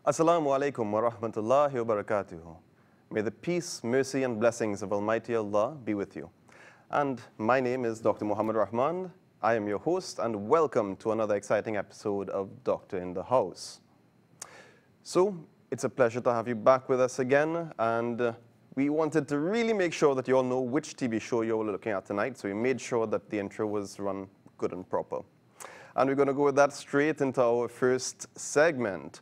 Assalamu alaikum wa rahmatullahi wa barakatuhu. May the peace, mercy, and blessings of Almighty Allah be with you. And my name is Dr. Muhammad Rahman. I am your host, and welcome to another exciting episode of Doctor in the House. So, it's a pleasure to have you back with us again, and we wanted to really make sure that you all know which TV show you're looking at tonight, so we made sure that the intro was run good and proper. And we're going to go with that straight into our first segment,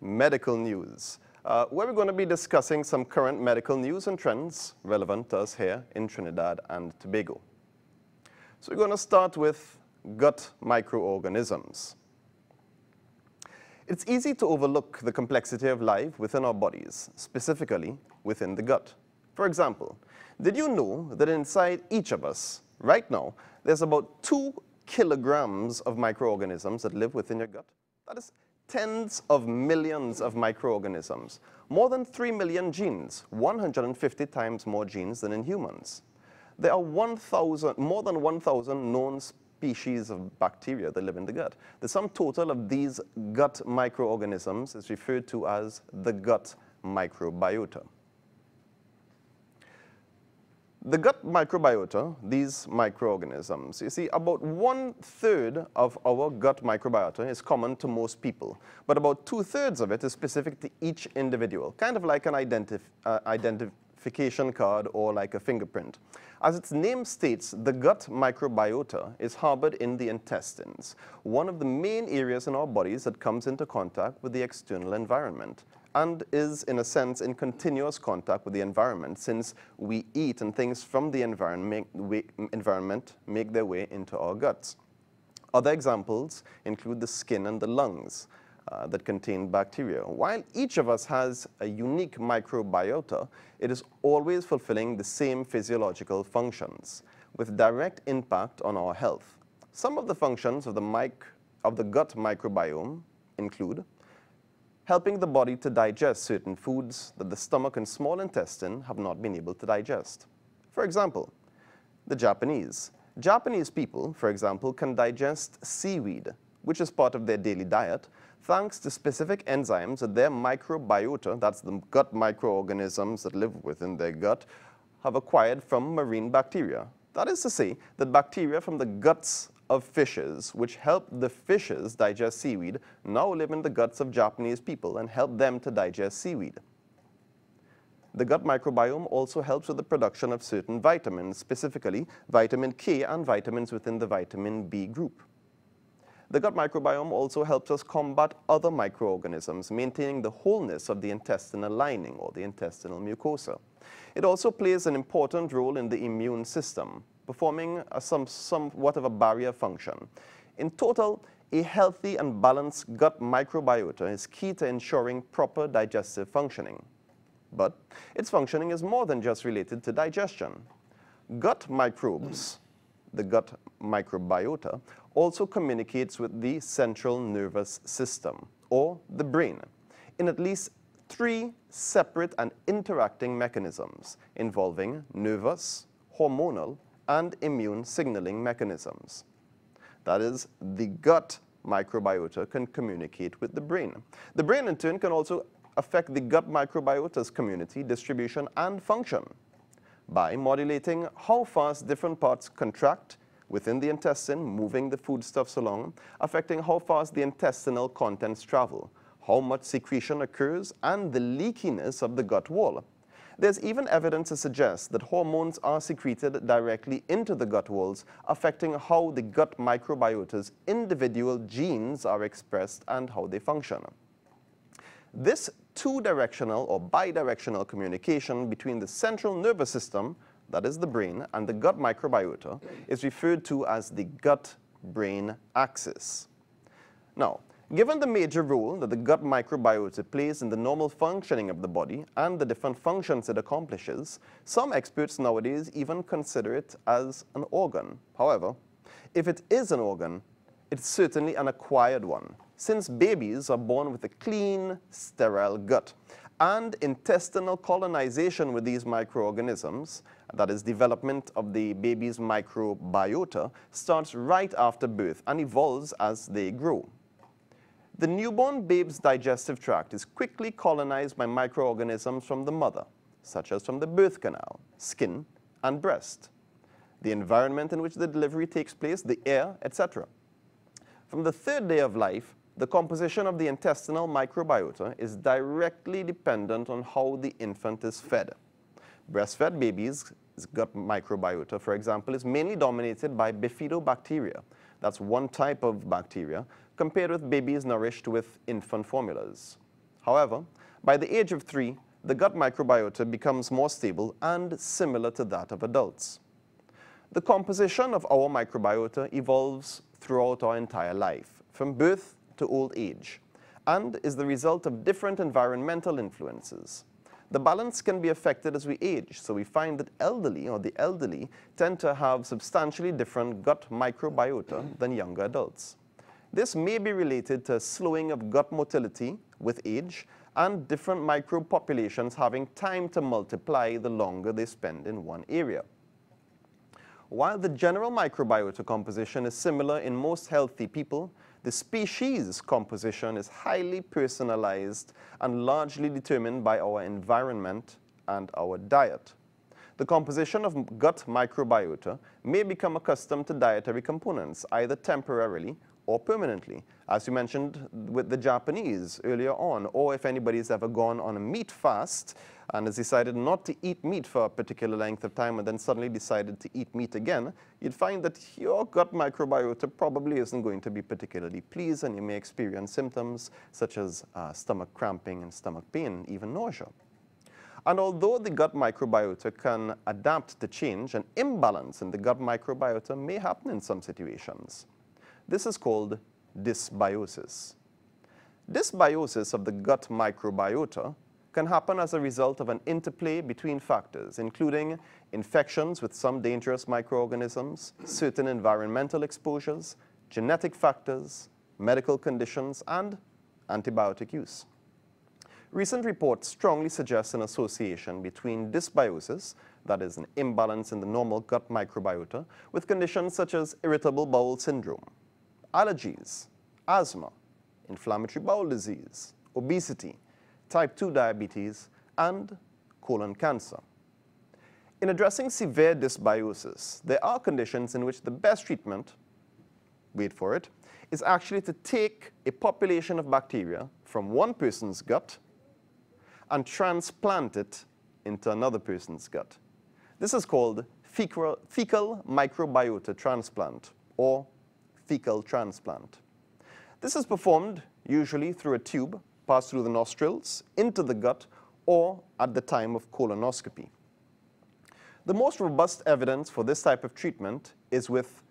medical news, where we're going to be discussing some current medical news and trends relevant to us here in Trinidad and Tobago. So we're going to start with gut microorganisms. It's easy to overlook the complexity of life within our bodies, specifically within the gut. For example, did you know that inside each of us, right now, there's about 2 kilograms of microorganisms that live within your gut? That is tens of millions of microorganisms, more than 3 million genes, 150 times more genes than in humans. There are more than 1,000 known species of bacteria that live in the gut. The sum total of these gut microorganisms is referred to as the gut microbiota. The gut microbiota, these microorganisms, you see, about 1/3 of our gut microbiota is common to most people, but about 2/3 of it is specific to each individual, kind of like an identification card or like a fingerprint. As its name states, the gut microbiota is harbored in the intestines, one of the main areas in our bodies that comes into contact with the external environment, and is, in a sense, in continuous contact with the environment, since we eat and things from the environment make their way into our guts. Other examples include the skin and the lungs that contain bacteria. While each of us has a unique microbiota, it is always fulfilling the same physiological functions, with direct impact on our health. Some of the functions of the gut microbiome include helping the body to digest certain foods that the stomach and small intestine have not been able to digest. For example, the Japanese. Japanese people, for example, can digest seaweed, which is part of their daily diet, thanks to specific enzymes that their microbiota, that's the gut microorganisms that live within their gut, have acquired from marine bacteria. That is to say, that bacteria from the guts of fishes, which help the fishes digest seaweed, now live in the guts of Japanese people and help them to digest seaweed. The gut microbiome also helps with the production of certain vitamins, specifically vitamin K and vitamins within the vitamin B group. The gut microbiome also helps us combat other microorganisms, maintaining the wholeness of the intestinal lining or the intestinal mucosa. It also plays an important role in the immune system, performing somewhat of a barrier function. In total, a healthy and balanced gut microbiota is key to ensuring proper digestive functioning. But its functioning is more than just related to digestion. Gut microbes, the gut microbiota, also communicates with the central nervous system, or the brain, in at least 3 separate and interacting mechanisms involving nervous, hormonal, and immune signaling mechanisms. That is, the gut microbiota can communicate with the brain. The brain, in turn, can also affect the gut microbiota's community, distribution, and function by modulating how fast different parts contract within the intestine, moving the foodstuffs along, affecting how fast the intestinal contents travel, how much secretion occurs, and the leakiness of the gut wall. There's even evidence to suggest that hormones are secreted directly into the gut walls, affecting how the gut microbiota's individual genes are expressed and how they function. This two-directional or bidirectional communication between the central nervous system, that is the brain, and the gut microbiota is referred to as the gut-brain axis. Now, given the major role that the gut microbiota plays in the normal functioning of the body and the different functions it accomplishes, some experts nowadays even consider it as an organ. However, if it is an organ, it's certainly an acquired one, since babies are born with a clean, sterile gut, and intestinal colonization with these microorganisms, that is, development of the baby's microbiota, starts right after birth and evolves as they grow. The newborn babe's digestive tract is quickly colonized by microorganisms from the mother, such as from the birth canal, skin, and breast, the environment in which the delivery takes place, the air, etc. From the third day of life, the composition of the intestinal microbiota is directly dependent on how the infant is fed. Breastfed babies' gut microbiota, for example, is mainly dominated by bifidobacteria. That's one type of bacteria, compared with babies nourished with infant formulas. However, by the age of 3, the gut microbiota becomes more stable and similar to that of adults. The composition of our microbiota evolves throughout our entire life, from birth to old age, and is the result of different environmental influences. The balance can be affected as we age, so we find that the elderly tend to have substantially different gut microbiota than younger adults. This may be related to a slowing of gut motility with age and different microbe populations having time to multiply the longer they spend in one area. While the general microbiota composition is similar in most healthy people, the species composition is highly personalized and largely determined by our environment and our diet. The composition of gut microbiota may become accustomed to dietary components, either temporarily or permanently, as you mentioned with the Japanese earlier on, or if anybody's ever gone on a meat fast and has decided not to eat meat for a particular length of time and then suddenly decided to eat meat again, you'd find that your gut microbiota probably isn't going to be particularly pleased, and you may experience symptoms such as stomach cramping and stomach pain, even nausea. And although the gut microbiota can adapt to change, an imbalance in the gut microbiota may happen in some situations. This is called dysbiosis. Dysbiosis of the gut microbiota can happen as a result of an interplay between factors, including infections with some dangerous microorganisms, certain environmental exposures, genetic factors, medical conditions, and antibiotic use. Recent reports strongly suggest an association between dysbiosis, that is an imbalance in the normal gut microbiota, with conditions such as irritable bowel syndrome, allergies, asthma, inflammatory bowel disease, obesity, type 2 diabetes, and colon cancer. In addressing severe dysbiosis, there are conditions in which the best treatment, wait for it, is actually to take a population of bacteria from one person's gut and transplant it into another person's gut. This is called fecal microbiota transplant, or fecal transplant. This is performed usually through a tube passed through the nostrils into the gut or at the time of colonoscopy. The most robust evidence for this type of treatment is with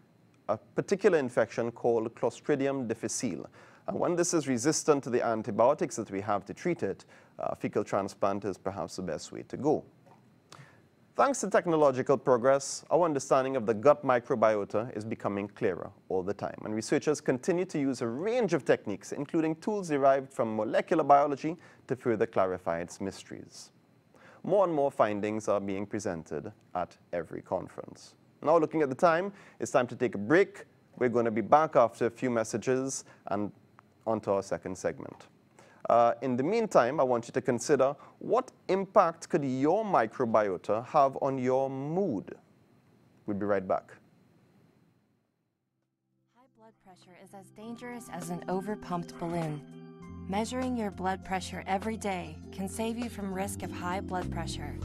a particular infection called Clostridium difficile. And when this is resistant to the antibiotics that we have to treat it, fecal transplant is perhaps the best way to go. Thanks to technological progress, our understanding of the gut microbiota is becoming clearer all the time, and researchers continue to use a range of techniques, including tools derived from molecular biology, to further clarify its mysteries. More and more findings are being presented at every conference. Now, looking at the time, it's time to take a break. We're going to be back after a few messages and onto our second segment. In the meantime, I want you to consider, what impact could your microbiota have on your mood? We'll be right back. High blood pressure is as dangerous as an overpumped balloon. Measuring your blood pressure every day can save you from risk of high blood pressure.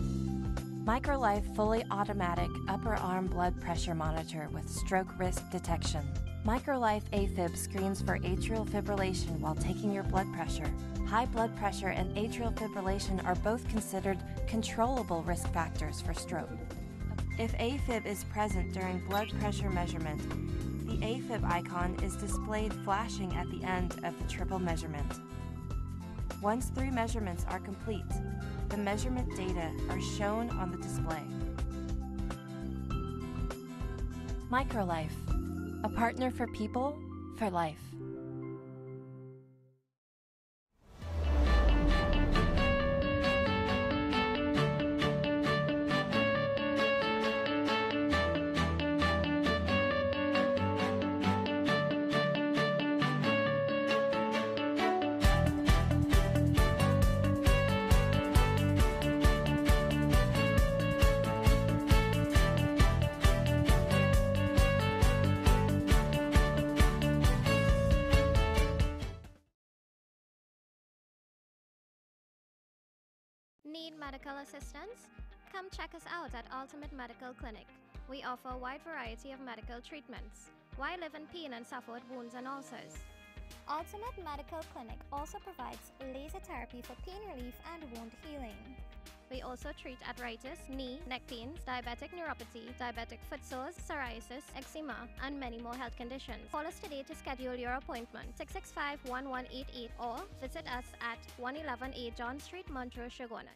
MicroLife fully automatic upper arm blood pressure monitor with stroke risk detection. MicroLife AFib screens for atrial fibrillation while taking your blood pressure. High blood pressure and atrial fibrillation are both considered controllable risk factors for stroke. If AFib is present during blood pressure measurement, the AFib icon is displayed flashing at the end of the triple measurement. Once 3 measurements are complete, the measurement data are shown on the display. MicroLife, a partner for people, for life. Need medical assistance? Come check us out at Ultimate Medical Clinic. We offer a wide variety of medical treatments. Why live in pain and suffer with wounds and ulcers? Ultimate Medical Clinic also provides laser therapy for pain relief and wound healing. We also treat arthritis, knee, neck pains, diabetic neuropathy, diabetic foot sores, psoriasis, eczema, and many more health conditions. Call us today to schedule your appointment, 665-1188, or visit us at 111A John Street, Montrose, Chaguanas.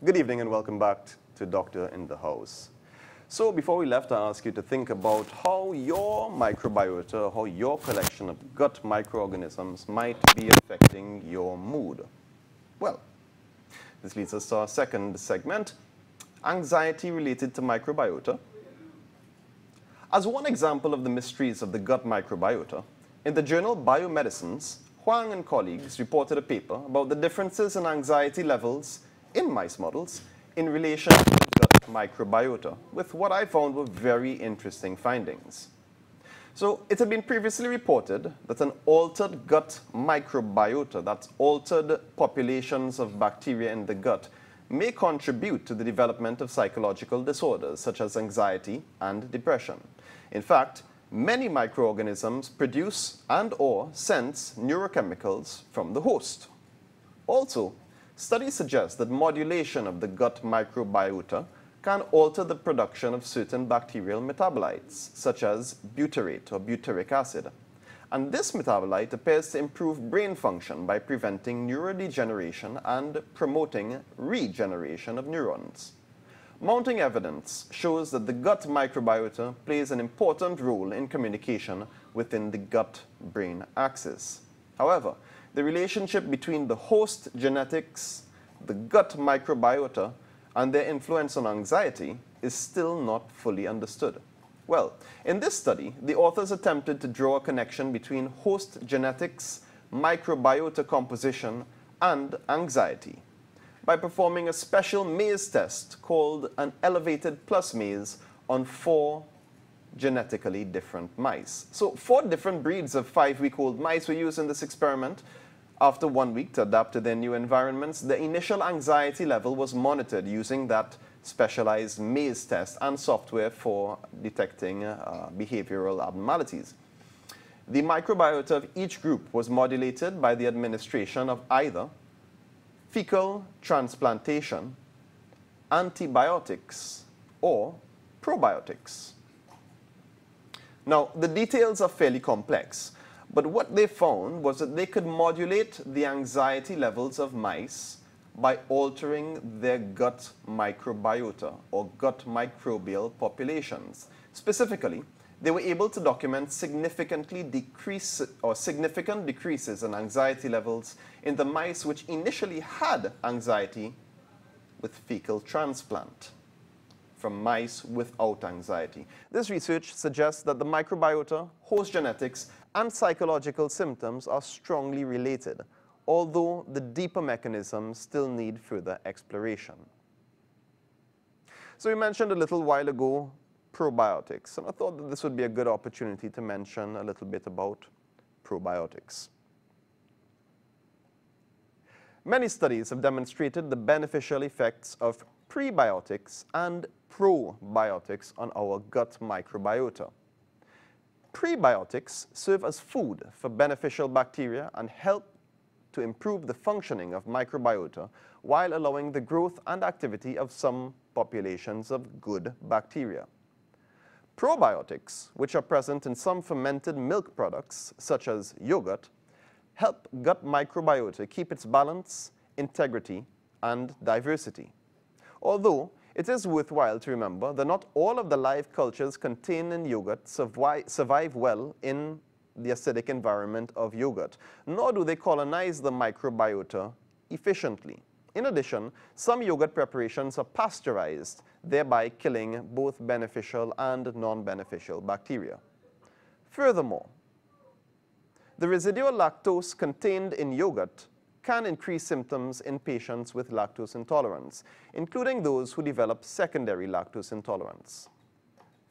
Good evening and welcome back to Doctor in the House. So before we left, I asked you to think about how your microbiota, how your collection of gut microorganisms might be affecting your mood. Well, this leads us to our second segment, anxiety related to microbiota. As one example of the mysteries of the gut microbiota, in the journal Biomedicines, Huang and colleagues reported a paper about the differences in anxiety levels in mice models in relation to the gut microbiota, with what I found were very interesting findings. So it had been previously reported that an altered gut microbiota, that's altered populations of bacteria in the gut, may contribute to the development of psychological disorders such as anxiety and depression. In fact, many microorganisms produce and/or sense neurochemicals from the host. Also, studies suggest that modulation of the gut microbiota can alter the production of certain bacterial metabolites, such as butyrate or butyric acid. And this metabolite appears to improve brain function by preventing neurodegeneration and promoting regeneration of neurons. Mounting evidence shows that the gut microbiota plays an important role in communication within the gut-brain axis. However, the relationship between the host genetics, the gut microbiota, and their influence on anxiety is still not fully understood. Well, in this study, the authors attempted to draw a connection between host genetics, microbiota composition, and anxiety by performing a special maze test called an elevated plus maze on 4 genetically different mice. So 4 different breeds of 5-week-old mice were used in this experiment. After 1 week to adapt to their new environments, the initial anxiety level was monitored using that specialized maze test and software for detecting behavioral abnormalities. The microbiota of each group was modulated by the administration of either fecal transplantation, antibiotics, or probiotics. Now, the details are fairly complex, but what they found was that they could modulate the anxiety levels of mice by altering their gut microbiota or gut microbial populations. Specifically, they were able to document significant decreases in anxiety levels in the mice which initially had anxiety with fecal transplant from mice without anxiety. This research suggests that the microbiota, host genetics, and psychological symptoms are strongly related, although the deeper mechanisms still need further exploration. So we mentioned a little while ago probiotics, and I thought that this would be a good opportunity to mention a little bit about probiotics. Many studies have demonstrated the beneficial effects of prebiotics and probiotics on our gut microbiota. Prebiotics serve as food for beneficial bacteria and help to improve the functioning of microbiota while allowing the growth and activity of some populations of good bacteria. Probiotics, which are present in some fermented milk products, such as yogurt, help gut microbiota keep its balance, integrity, and diversity. Although it is worthwhile to remember that not all of the live cultures contained in yogurt survive well in the acidic environment of yogurt, nor do they colonize the microbiota efficiently. In addition, some yogurt preparations are pasteurized, thereby killing both beneficial and non-beneficial bacteria. Furthermore, the residual lactose contained in yogurt can increase symptoms in patients with lactose intolerance, including those who develop secondary lactose intolerance.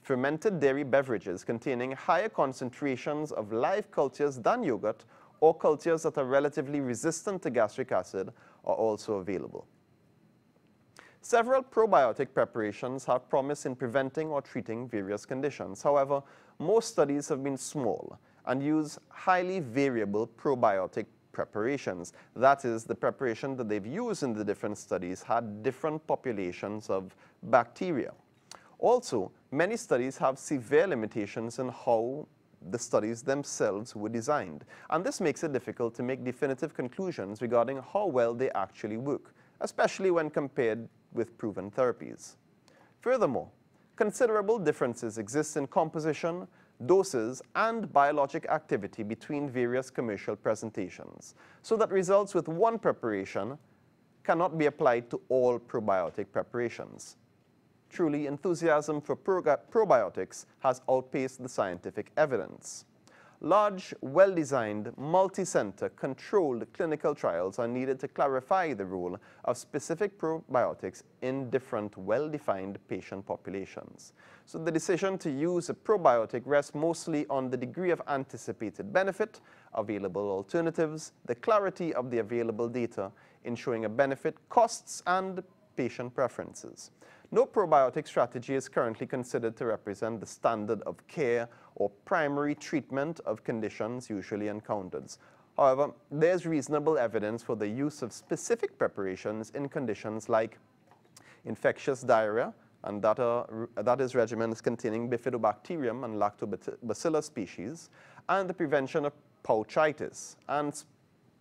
Fermented dairy beverages containing higher concentrations of live cultures than yogurt or cultures that are relatively resistant to gastric acid are also available. Several probiotic preparations have promise in preventing or treating various conditions. However, most studies have been small and use highly variable probiotic preparations. That is, the preparation that they've used in the different studies had different populations of bacteria. Also, many studies have severe limitations in how the studies themselves were designed, and this makes it difficult to make definitive conclusions regarding how well they actually work, especially when compared with proven therapies. Furthermore, considerable differences exist in composition, doses, and biologic activity between various commercial presentations, so that results with one preparation cannot be applied to all probiotic preparations. Truly, enthusiasm for probiotics has outpaced the scientific evidence. Large, well-designed, multi-center, controlled clinical trials are needed to clarify the role of specific probiotics in different, well-defined patient populations. So the decision to use a probiotic rests mostly on the degree of anticipated benefit, available alternatives, the clarity of the available data in showing a benefit, costs, and patient preferences. No probiotic strategy is currently considered to represent the standard of care or primary treatment of conditions usually encountered. However, there's reasonable evidence for the use of specific preparations in conditions like infectious diarrhea, and that is regimens containing bifidobacterium and lactobacillus species, and the prevention of pouchitis, and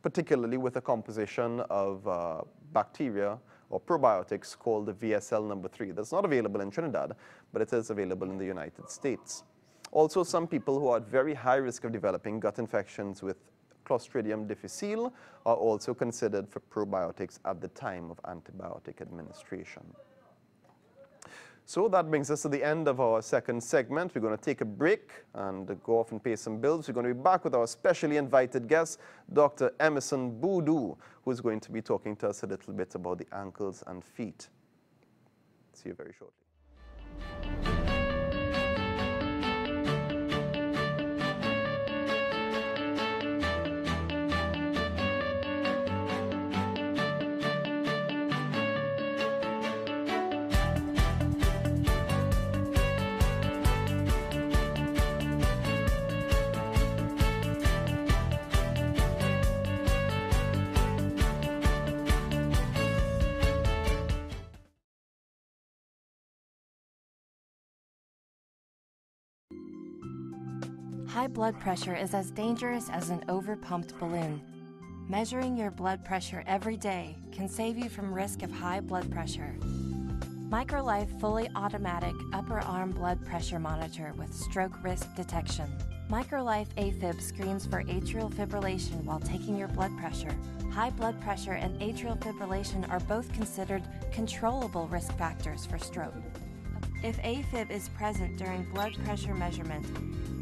particularly with a composition of bacteria or probiotics called the VSL number 3. That's not available in Trinidad, but it is available in the United States. Also, some people who are at very high risk of developing gut infections with Clostridium difficile are also considered for probiotics at the time of antibiotic administration. So that brings us to the end of our second segment. We're going to take a break and go off and pay some bills. We're going to be back with our specially invited guest, Dr. Emerson Budhoo, who's going to be talking to us a little bit about the ankles and feet. See you very shortly. High blood pressure is as dangerous as an overpumped balloon. Measuring your blood pressure every day can save you from risk of high blood pressure. Microlife fully automatic upper arm blood pressure monitor with stroke risk detection. Microlife AFib screens for atrial fibrillation while taking your blood pressure. High blood pressure and atrial fibrillation are both considered controllable risk factors for stroke. If AFib is present during blood pressure measurement,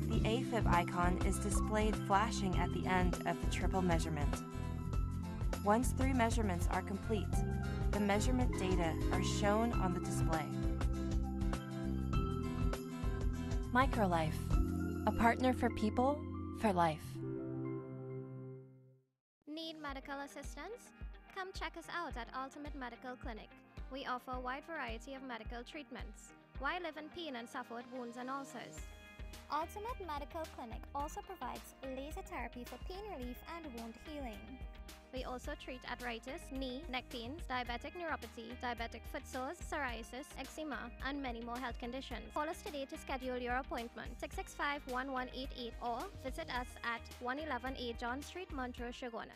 the AFib icon is displayed flashing at the end of the triple measurement. Once 3 measurements are complete, the measurement data are shown on the display. Microlife, a partner for people, for life. Need medical assistance? Come check us out at Ultimate Medical Clinic. We offer a wide variety of medical treatments. Why live in pain and suffer with wounds and ulcers? Ultimate Medical Clinic also provides laser therapy for pain relief and wound healing. We also treat arthritis, knee, neck pains, diabetic neuropathy, diabetic foot sores, psoriasis, eczema, and many more health conditions. Call us today to schedule your appointment, 665-1188, or visit us at 111A John Street, Montrose, Chaguanas.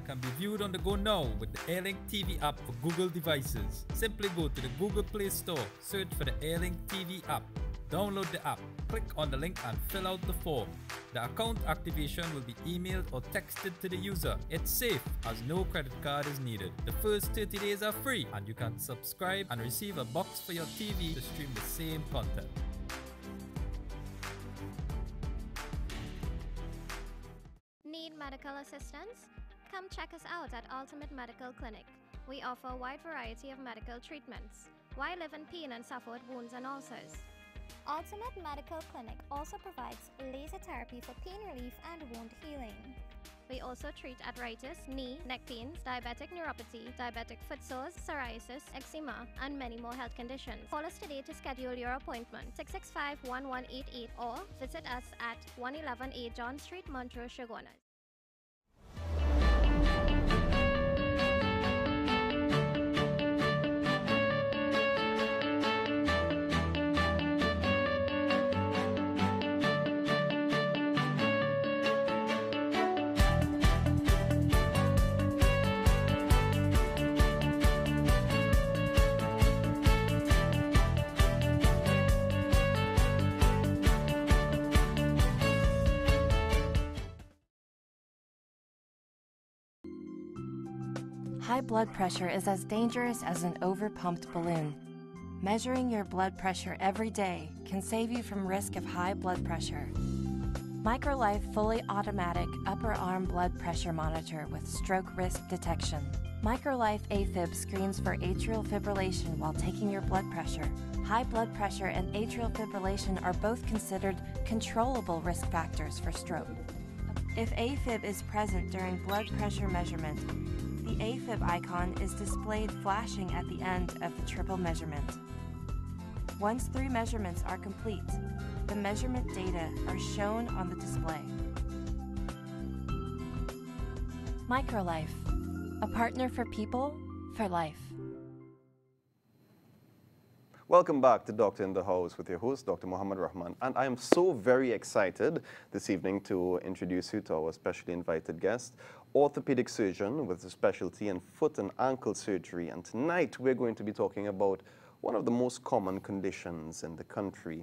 Can be viewed on the go now with the Airlink TV app for Google devices. Simply go to the Google Play Store, search for the Airlink TV app, download the app, click on the link and fill out the form. The account activation will be emailed or texted to the user. It's safe as no credit card is needed. The first 30 days are free and you can subscribe and receive a box for your TV to stream the same content. Need medical assistance? Come check us out at Ultimate Medical Clinic. We offer a wide variety of medical treatments. Why live in pain and suffer with wounds and ulcers? Ultimate Medical Clinic also provides laser therapy for pain relief and wound healing. We also treat arthritis, knee, neck pains, diabetic neuropathy, diabetic foot sores, psoriasis, eczema, and many more health conditions. Call us today to schedule your appointment, 665-1188, or visit us at 111A John Street, Montrose, Chaguanas. High blood pressure is as dangerous as an overpumped balloon. Measuring your blood pressure every day can save you from risk of high blood pressure. Microlife fully automatic upper arm blood pressure monitor with stroke risk detection. Microlife AFib screens for atrial fibrillation while taking your blood pressure. High blood pressure and atrial fibrillation are both considered controllable risk factors for stroke. If AFib is present during blood pressure measurement, the AFib icon is displayed flashing at the end of the triple measurement. Once 3 measurements are complete, the measurement data are shown on the display. Microlife, a partner for people, for life. Welcome back to Doctor in the House with your host, Dr. Muhammad Rahman. And I am so very excited this evening to introduce you to our specially invited guest, orthopedic surgeon with a specialty in foot and ankle surgery. And tonight we're going to be talking about one of the most common conditions in the country,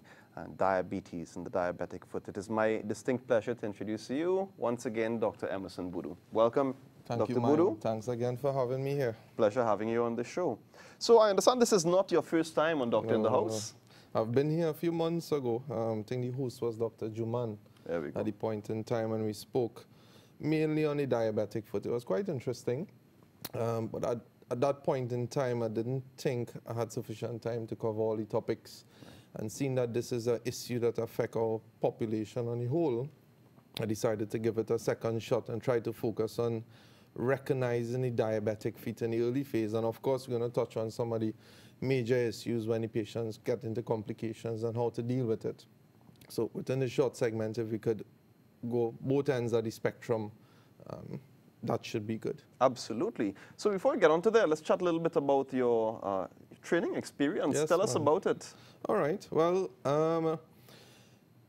diabetes and the diabetic foot. It is my distinct pleasure to introduce to you once again Dr. Emerson Budhoo. Welcome, Dr. Budhoo. Thanks again for having me here. Pleasure having you on the show. So I understand this is not your first time on Doctor in the House. No. I've been here a few months ago. I think the host was Dr. Juman at the point in time when we spoke mainly on the diabetic foot. It was quite interesting, but at that point in time, I didn't think I had sufficient time to cover all the topics. And seeing that this is an issue that affects our population on the whole, I decided to give it a second shot and try to focus on recognizing the diabetic feet in the early phase. And of course, we're going to touch on some of the major issues when the patients get into complications and how to deal with it. So within the short segment, if we could go both ends of the spectrum, that should be good. Absolutely. So before we get on to that, let's chat a little bit about your training experience. Yes, Tell us about it. All right. Well,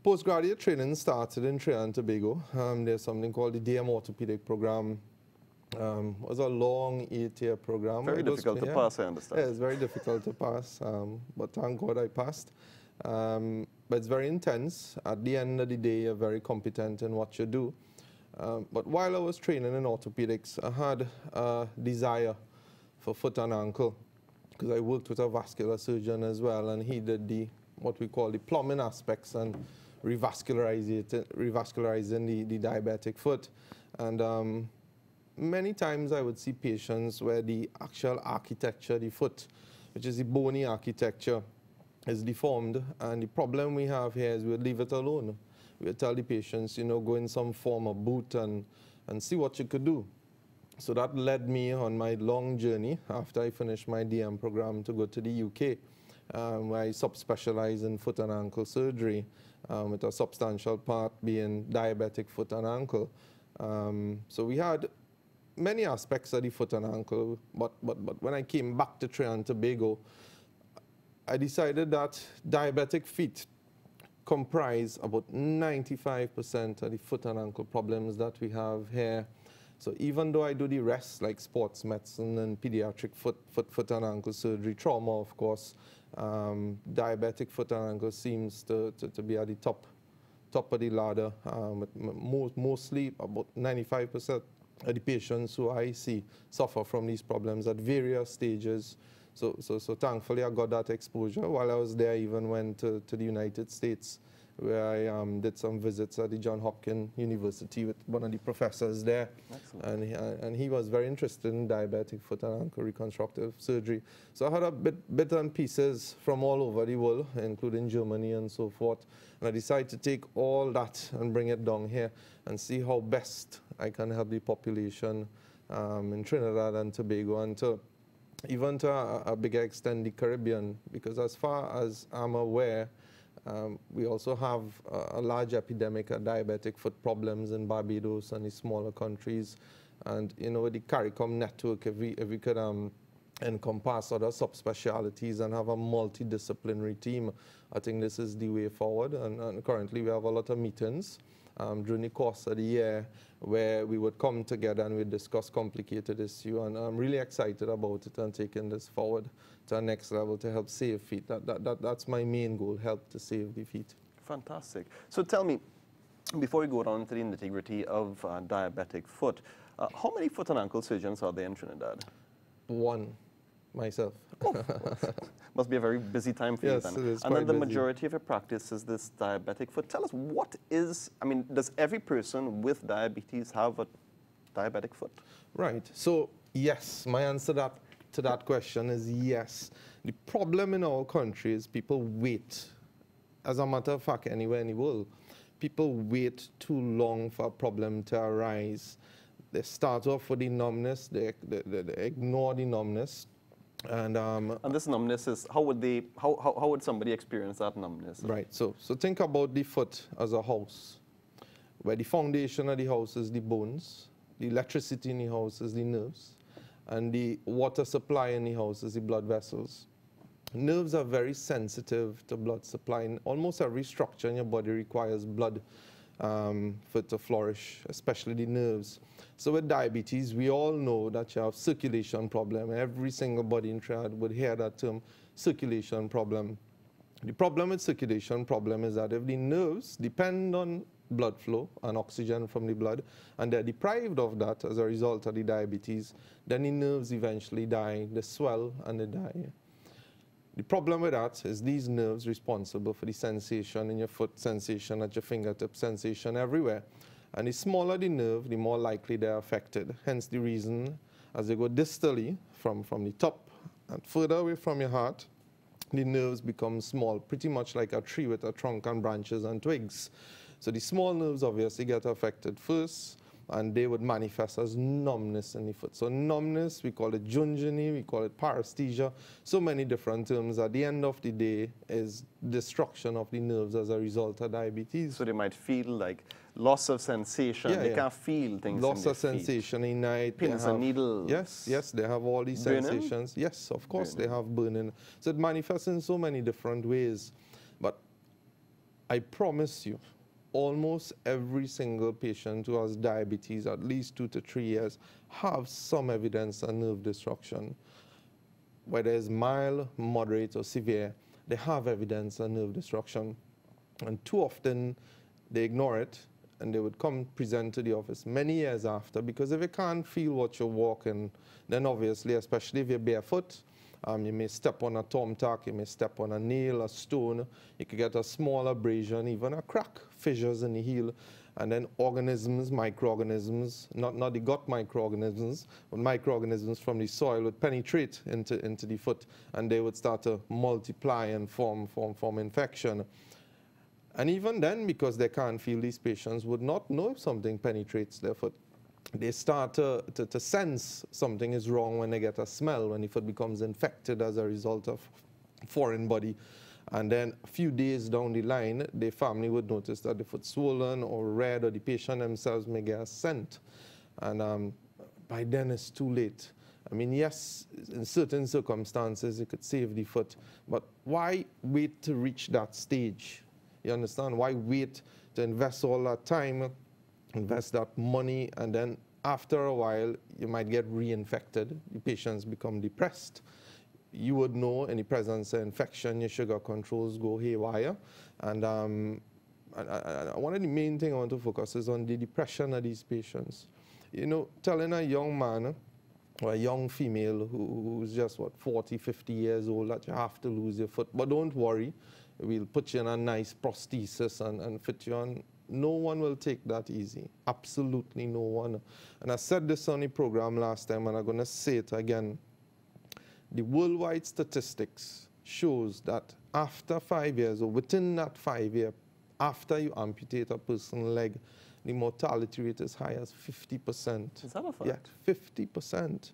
Postgraduate training started in Trinidad and Tobago. There's something called the DM Orthopedic program. It was a long 8-year program. Very difficult to pass, I understand. Yeah, it's very difficult to pass, but thank God I passed. But it's very intense. At the end of the day, you're very competent in what you do. But while I was training in orthopedics, I had a desire for foot and ankle, because I worked with a vascular surgeon as well, and he did what we call the plumbing aspects and revascularizing the diabetic foot. And many times I would see patients where the actual architecture, the foot, which is the bony architecture, is deformed, and the problem we have here is we'll leave it alone. We'll tell the patients, you know, go in some form of boot and see what you could do. So that led me on my long journey after I finished my DM program to go to the UK, where I subspecialize in foot and ankle surgery, with a substantial part being diabetic foot and ankle. So we had many aspects of the foot and ankle, but when I came back to Trinidad and Tobago, I decided that diabetic feet comprise about 95% of the foot and ankle problems that we have here. So even though I do the rest, like sports medicine and pediatric foot and ankle surgery, trauma, of course, diabetic foot and ankle seems to be at the top of the ladder. Mostly about 95% of the patients who I see suffer from these problems at various stages. So thankfully I got that exposure. While I was there, I even went to the United States, where I did some visits at the Johns Hopkins University with one of the professors there. And he was very interested in diabetic foot and ankle reconstructive surgery. So I had a bit and pieces from all over the world, including Germany and so forth. And I decided to take all that and bring it down here and see how best I can help the population in Trinidad and Tobago, and even to a bigger extent the Caribbean, because as far as I'm aware, we also have a large epidemic of diabetic foot problems in Barbados and the smaller countries. And you know, the CARICOM network, if we could encompass other subspecialties and have a multidisciplinary team, I think this is the way forward. And currently we have a lot of meetings during the course of the year where we would come together and we'd discuss complicated issues. And I'm really excited about it and taking this forward to the next level to help save feet. That's my main goal, help to save the feet. Fantastic. So tell me, before we go down to the nitty-gritty of diabetic foot, how many foot and ankle surgeons are there in Trinidad? One, myself. Oh, must be a very busy time for you then. It is and then the busy. majority of your practice is this diabetic foot. Tell us, what is, I mean, does every person with diabetes have a diabetic foot? Right. So, yes, my answer to that question is yes. The problem in our country is people wait. As a matter of fact, anywhere in the world, people wait too long for a problem to arise. They start off with the numbness, they ignore the numbness. And this numbness is, how would somebody experience that numbness? Right, so think about the foot as a house, where the foundation of the house is the bones, the electricity in the house is the nerves, and the water supply in the house is the blood vessels. Nerves are very sensitive to blood supply, and almost every structure in your body requires blood for it to flourish, especially the nerves. So with diabetes, we all know that you have circulation problem. Every single body in Trinidad would hear that term, circulation problem. The problem with circulation problem is that if the nerves depend on blood flow and oxygen from the blood, and they're deprived of that as a result of the diabetes, then the nerves eventually die, they swell and they die. The problem with that is these nerves responsible for the sensation in your foot, sensation at your fingertip, sensation everywhere. And the smaller the nerve, the more likely they're affected. Hence the reason, as they go distally from the top and further away from your heart, the nerves become small, pretty much like a tree with a trunk and branches and twigs. So the small nerves obviously get affected first, and they would manifest as numbness in the foot. So numbness, we call it junjini, we call it paresthesia, so many different terms. At the end of the day is destruction of the nerves as a result of diabetes. So they might feel like loss of sensation, they can't feel things loss in of their sensation in night. Pins and needles. Yes, they have all these burning? sensations. Yes, of course they have burning. So it manifests in so many different ways. But I promise you, almost every single patient who has diabetes, at least 2 to 3 years, have some evidence of nerve destruction. Whether it's mild, moderate, or severe, they have evidence of nerve destruction. And too often, they ignore it, and they would come present to the office many years after, because if you can't feel what you're walking, then obviously, especially if you're barefoot, you may step on a thumbtack, you may step on a nail, a stone, you could get a small abrasion, even a crack, fissures in the heel, and then organisms, microorganisms, not the gut microorganisms, but microorganisms from the soil would penetrate into the foot, and they would start to multiply and form infection. And even then, because they can't feel, these patients would not know if something penetrates their foot. They start to sense something is wrong when they get a smell, when the foot becomes infected as a result of foreign body. And then a few days down the line, the family would notice that the foot's swollen or red, or the patient themselves may get a scent. And by then it's too late. I mean, yes, in certain circumstances, it could save the foot, but why wait to reach that stage? You understand? Why wait to invest all that time, invest that money, and then after a while, you might get reinfected. The patients become depressed. You would know in the presence of infection, your sugar controls go haywire. And one of the main things I want to focus is on the depression of these patients. You know, telling a young man or a young female who's just, 40, 50 years old that you have to lose your foot, but don't worry, we'll put you in a nice prosthesis and fit you on. No one will take that easy. Absolutely no one. And I said this on the program last time, and I'm going to say it again. The worldwide statistics shows that after 5 years, or within that 5 year, after you amputate a person's leg, the mortality rate is high as 50%. Is that a fact? Yeah, 50%.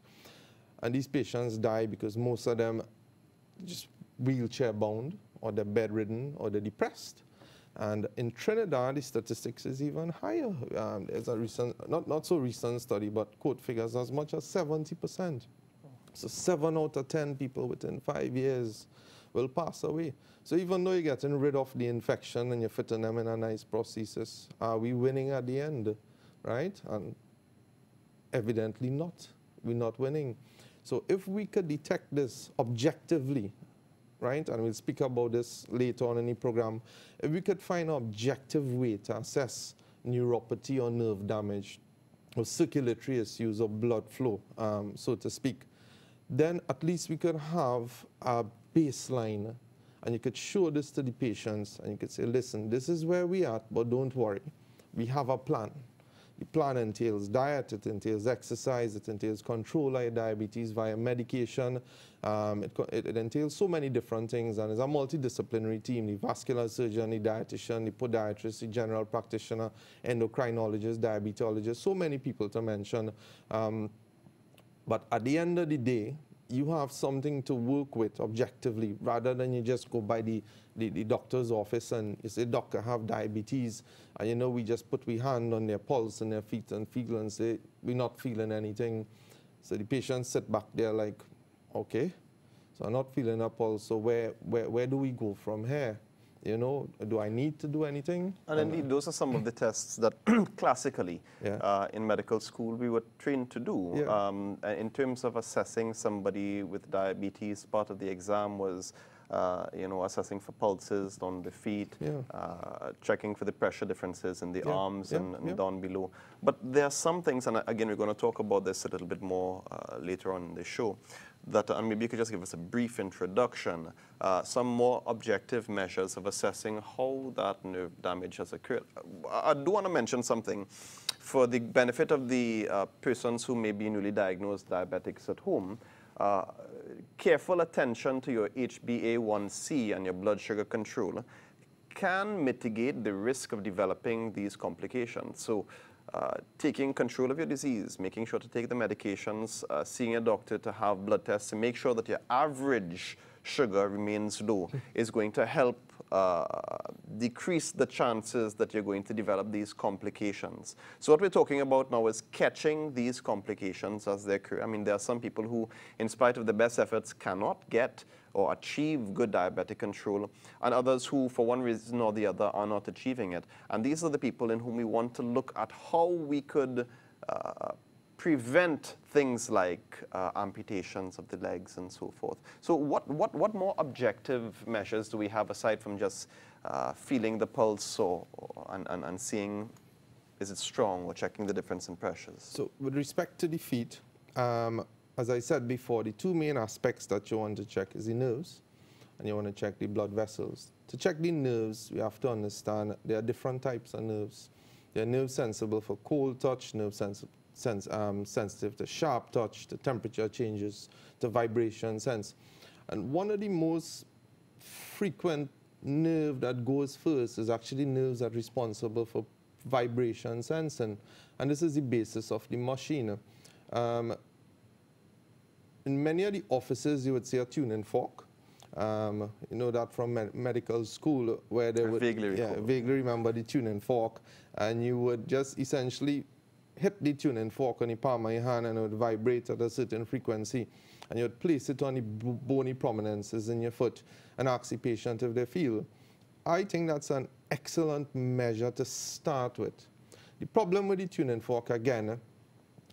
And these patients die because most of them just wheelchair bound, or they're bedridden, or they're depressed. And in Trinidad, the statistics is even higher. There's a recent, not so recent study, but quote figures as much as 70%. So 7 out of 10 people within 5 years will pass away. So even though you're getting rid of the infection and you're fitting them in a nice prosthesis, are we winning at the end, right? And evidently not. We're not winning. So if we could detect this objectively, right, and we'll speak about this later on in the program, if we could find an objective way to assess neuropathy or nerve damage, or circulatory issues or blood flow, so to speak, then at least we could have a baseline, and you could show this to the patients, and you could say, listen, this is where we are, but don't worry. We have a plan. The plan entails diet, it entails exercise, it entails control of diabetes via medication. It entails so many different things, and it's a multidisciplinary team. The vascular surgeon, the dietitian, the podiatrist, the general practitioner, endocrinologist, diabetologist, so many people to mention. But at the end of the day, you have something to work with objectively, rather than you just go by the doctor's office and you say, doctor, I have diabetes. And you know, we just put we hand on their pulse and their feet and feel and say, we're not feeling anything. So the patients sit back there like, okay, so I'm not feeling a pulse. So where do we go from here? You know, do I need to do anything? And indeed, those are some of the tests that classically in medical school we were trained to do. Yeah. In terms of assessing somebody with diabetes, part of the exam was, you know, assessing for pulses on the feet, checking for the pressure differences in the arms and down below. But there are some things, and again, we're going to talk about this a little bit more later on in the show, that, and maybe you could just give us a brief introduction, some more objective measures of assessing how that nerve damage has occurred. I do want to mention something for the benefit of the persons who may be newly diagnosed diabetics at home. Careful attention to your HbA1c and your blood sugar control can mitigate the risk of developing these complications. So taking control of your disease, making sure to take the medications, seeing a doctor to have blood tests to make sure that your average sugar remains low is going to help decrease the chances that you're going to develop these complications. So what we're talking about now is catching these complications as they occur. I mean, there are some people who, in spite of the best efforts, cannot get or achieve good diabetic control, and others who, for one reason or the other, are not achieving it. And these are the people in whom we want to look at how we could prevent things like amputations of the legs and so forth. So what more objective measures do we have aside from just feeling the pulse and seeing is it strong or checking the difference in pressures? So with respect to the feet, as I said before, the two main aspects that you want to check is the nerves, and you want to check the blood vessels. To check the nerves, we have to understand there are different types of nerves. There are nerves sensible for cold touch, nerves sensitive to sharp touch, to temperature changes, to vibration sense. And one of the most frequent nerve that goes first is actually nerves that are responsible for vibration sensing. And this is the basis of the machine. In many of the offices, you would see a tuning fork. You know that from medical school, where they would vaguely remember the tuning fork, and you would just essentially hit the tuning fork on the palm of your hand, and it would vibrate at a certain frequency, and you would place it on the bony prominences in your foot and ask the patient if they feel. I think that's an excellent measure to start with. The problem with the tuning fork, again,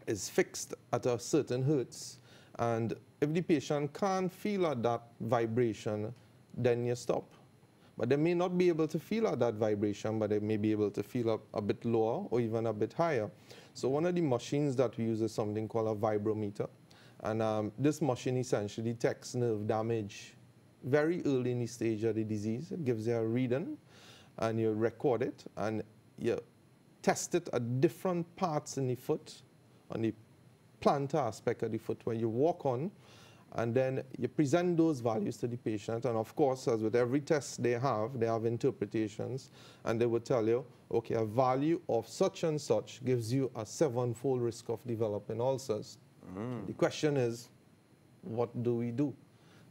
is fixed at a certain hertz. And if the patient can't feel at that vibration, then you stop. But they may not be able to feel at that vibration, but they may be able to feel a bit lower or even a bit higher. So one of the machines that we use is something called a vibrometer. And this machine essentially detects nerve damage very early in the stage of the disease. It gives you a reading, and you record it, and you test it at different parts in the foot, on the plantar aspect of the foot where you walk on, and then you present those values to the patient. And of course, as with every test they have interpretations, and they will tell you, okay, a value of such and such gives you a 7-fold risk of developing ulcers. The question is, what do we do?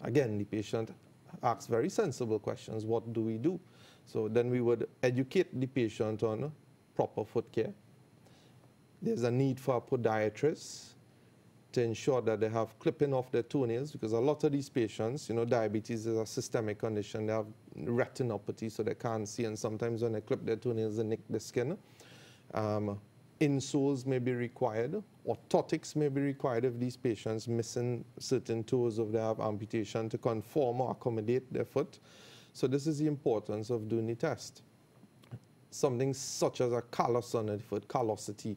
Again, the patient asks very sensible questions. What do we do? So then we would educate the patient on proper foot care. There's a need for a podiatrist to ensure that they have clipping off their toenails, because a lot of these patients, you know, diabetes is a systemic condition. They have retinopathy, so they can't see, and sometimes when they clip their toenails, they nick the skin. Insoles may be required. Orthotics may be required if these patients missing certain toes, if they have amputation, to conform or accommodate their foot. So this is the importance of doing the test. Something such as a callus on the foot, callosity.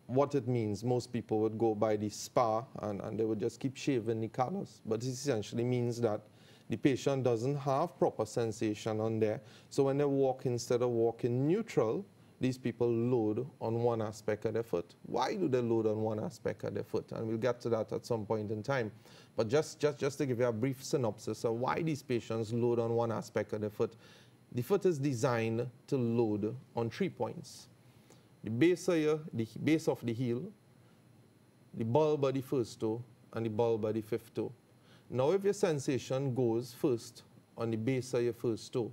What it means, most people would go by the spa and they would just keep shaving the callus. But it essentially means that the patient doesn't have proper sensation on there. So when they walk, instead of walking neutral, these people load on one aspect of their foot. Why do they load on one aspect of their foot? And we'll get to that at some point in time. But just to give you a brief synopsis of why these patients load on one aspect of their foot. The foot is designed to load on 3 points. The base of the heel, the bulb of the first toe, and the bulb of the fifth toe. Now, if your sensation goes first on the base of your first toe,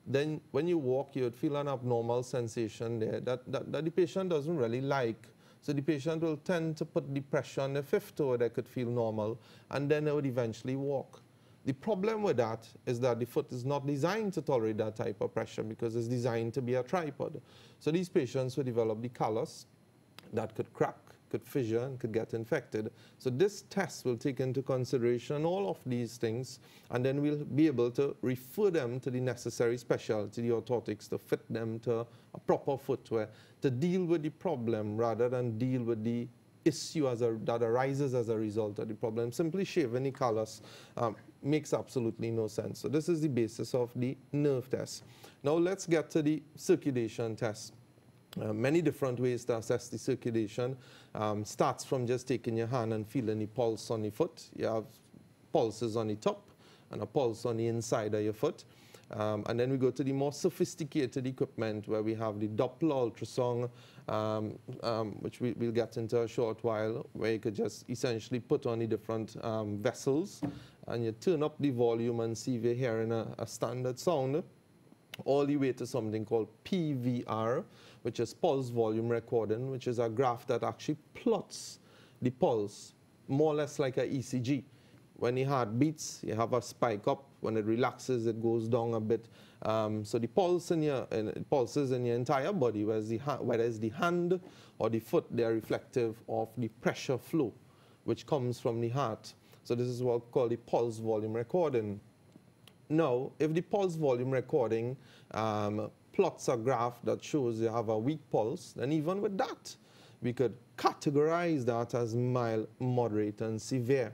then when you walk, you would feel an abnormal sensation there that the patient doesn't really like. So the patient will tend to put the pressure on the fifth toe that could feel normal, and then they would eventually walk. The problem with that is that the foot is not designed to tolerate that type of pressure, because it's designed to be a tripod. So these patients will develop the callus that could crack, could fissure, and could get infected. So this test will take into consideration all of these things, and then we'll be able to refer them to the necessary specialty, the orthotics, to fit them to a proper footwear, to deal with the problem rather than deal with the issue that arises as a result of the problem. Simply shaving the callus makes absolutely no sense. So this is the basis of the nerve test. Now let's get to the circulation test. Many different ways to assess the circulation. Starts from just taking your hand and feeling the pulse on the foot. You have pulses on the top and a pulse on the inside of your foot. And then we go to the more sophisticated equipment where we have the Doppler ultrasound, which we'll get into a short while, where you could just essentially put on the different vessels and you turn up the volume and see if you're hearing a standard sound, all the way to something called PVR, which is pulse volume recording, which is a graph that actually plots the pulse, more or less like an ECG. When the heart beats, you have a spike up. When it relaxes, it goes down a bit. So the pulses in your entire body, whether it's the hand or the foot, they are reflective of the pressure flow, which comes from the heart. So this is what we call the pulse volume recording. Now, if the pulse volume recording plots a graph that shows you have a weak pulse, then even with that, we could categorize that as mild, moderate, and severe.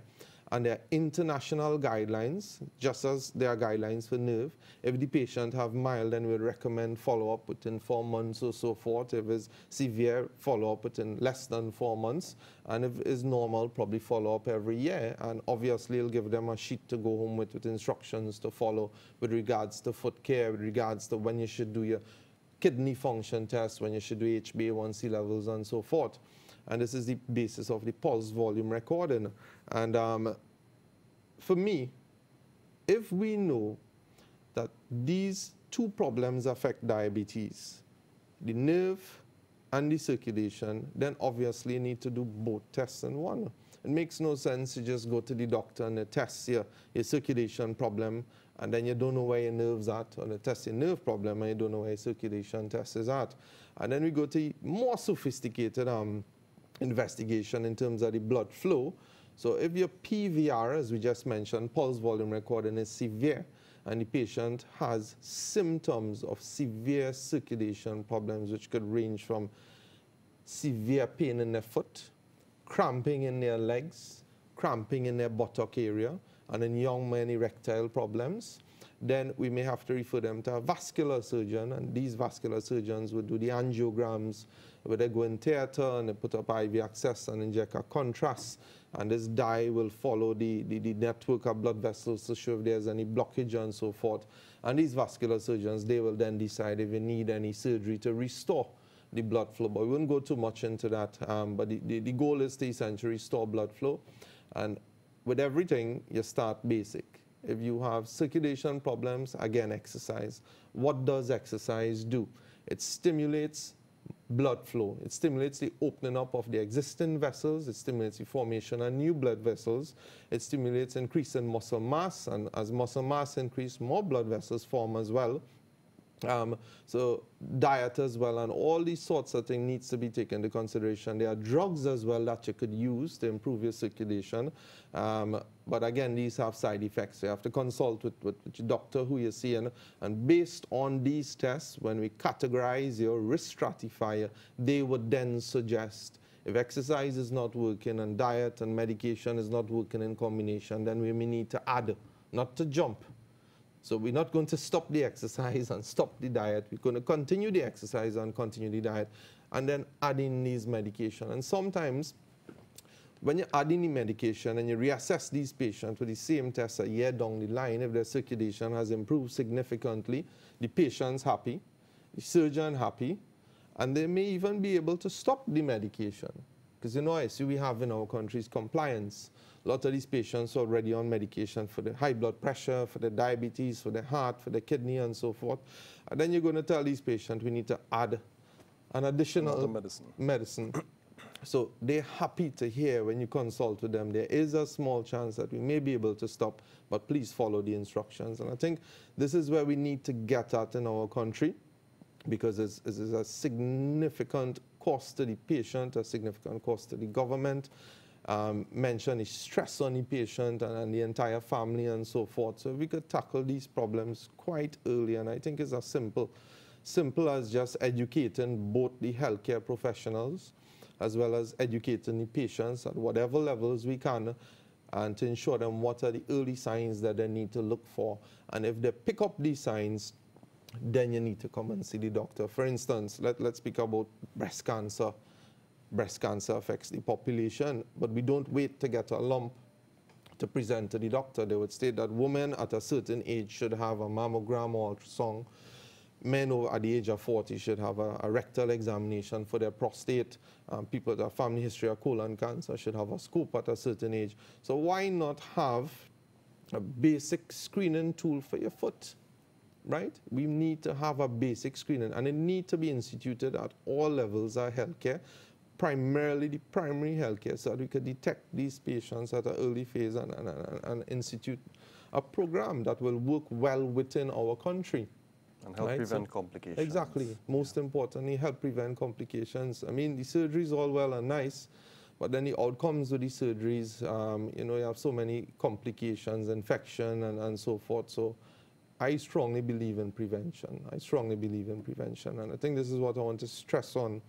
And there are international guidelines, just as there are guidelines for nerve. If the patient have mild, then we'll recommend follow-up within 4 months or so forth. If it's severe, follow-up within less than 4 months. And if it's normal, probably follow-up every year. And obviously, you'll give them a sheet to go home with instructions to follow with regards to foot care, with regards to when you should do your kidney function test, when you should do HbA1c levels, and so forth. And this is the basis of the pulse volume recording. And for me, if we know that these two problems affect diabetes, the nerve and the circulation, then obviously you need to do both tests in one. It makes no sense to just go to the doctor and they test your circulation problem, and then you don't know where your nerves are, or they test your nerve problem and you don't know where your circulation test is at. And then we go to more sophisticated investigation in terms of the blood flow. So if your PVR, as we just mentioned, pulse volume recording, is severe, and the patient has symptoms of severe circulation problems, which could range from severe pain in their foot, cramping in their legs, cramping in their buttock area, and in young men, erectile problems, then we may have to refer them to a vascular surgeon, and these vascular surgeons would do the angiograms, where they go in theater and they put up IV access and inject a contrast, and this dye will follow the network of blood vessels to show if there's any blockage and so forth. And these vascular surgeons, they will then decide if you need any surgery to restore the blood flow. But we wouldn't go too much into that, but the goal is to essentially restore blood flow. And with everything, you start basic. If you have circulation problems, again, exercise. What does exercise do? It stimulates blood flow. It stimulates the opening up of the existing vessels. It stimulates the formation of new blood vessels. It stimulates increase in muscle mass, and as muscle mass increases, more blood vessels form as well. So diet as well, and all these sorts of things needs to be taken into consideration. There are drugs as well that you could use to improve your circulation. But again, these have side effects. You have to consult with your doctor who you're seeing. And based on these tests, when we categorize your risk stratifier, they would then suggest if exercise is not working and diet and medication is not working in combination, then we may need to add, not to jump. So we're not going to stop the exercise and stop the diet. We're going to continue the exercise and continue the diet, and then add in these medication. And sometimes when you add in the medication and you reassess these patients with the same tests a year down the line, if their circulation has improved significantly, the patient's happy, the surgeon happy, and they may even be able to stop the medication. Because you know, I see we have in our country is compliance. A lot of these patients are already on medication for the high blood pressure, for the diabetes, for the heart, for the kidney, and so forth. And then you're going to tell these patients we need to add an additional medicine. So they're happy to hear when you consult with them, there is a small chance that we may be able to stop, but please follow the instructions. And I think this is where we need to get at in our country, because it's a significant cost to the patient, a significant cost to the government. Mention the stress on the patient and the entire family and so forth. So we could tackle these problems quite early, and I think it's as simple as just educating both the healthcare professionals as well as educating the patients at whatever levels we can, and to ensure them what are the early signs that they need to look for. And if they pick up these signs, then you need to come and see the doctor. For instance, let's speak about breast cancer. Breast cancer affects the population, but we don't wait to get a lump to present to the doctor. They would state that women at a certain age should have a mammogram or ultrasound. Men over at the age of 40 should have a rectal examination for their prostate. People with a family history of colon cancer should have a scope at a certain age. So why not have a basic screening tool for your foot, right? We need to have a basic screening, and it needs to be instituted at all levels of healthcare, primarily the primary healthcare, so that we could detect these patients at an early phase and institute a program that will work well within our country. And help prevent complications. Exactly. Most importantly, help prevent complications. I mean, the surgery is all well and nice, but then the outcomes of the surgeries, you know, you have so many complications, infection, and so forth. So I strongly believe in prevention. I strongly believe in prevention. And I think this is what I want to stress on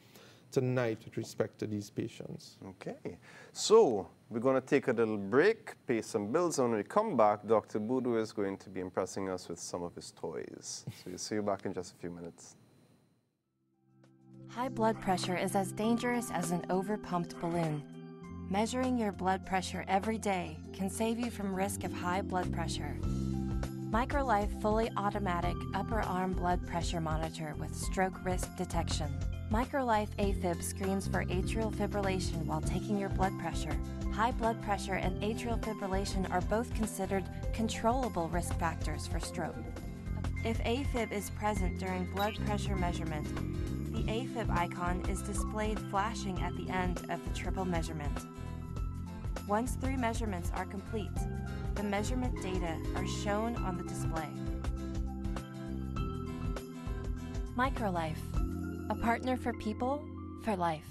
tonight with respect to these patients. Okay. So we're going to take a little break, pay some bills, and when we come back, Dr. Budhoo is going to be impressing us with some of his toys. So we'll see you back in just a few minutes. High blood pressure is as dangerous as an overpumped balloon. Measuring your blood pressure every day can save you from risk of high blood pressure. Microlife fully automatic upper arm blood pressure monitor with stroke risk detection. Microlife AFib screens for atrial fibrillation while taking your blood pressure. High blood pressure and atrial fibrillation are both considered controllable risk factors for stroke. If AFib is present during blood pressure measurement, the AFib icon is displayed flashing at the end of the triple measurement. Once 3 measurements are complete, the measurement data are shown on the display. Microlife, a partner for people, for life.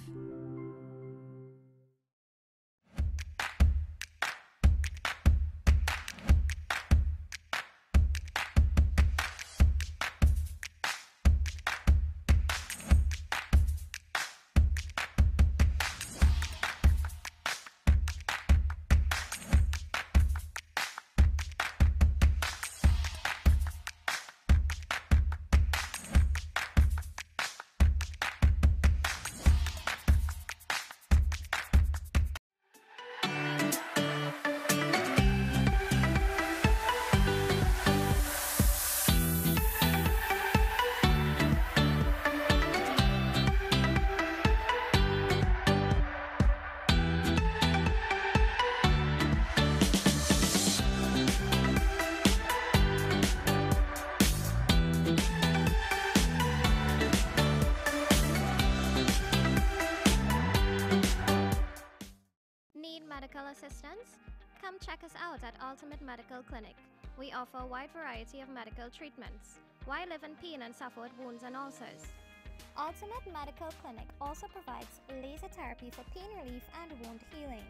Medical assistance? Come check us out at Ultimate Medical Clinic. We offer a wide variety of medical treatments. Why live in pain and suffer with wounds and ulcers? Ultimate Medical Clinic also provides laser therapy for pain relief and wound healing.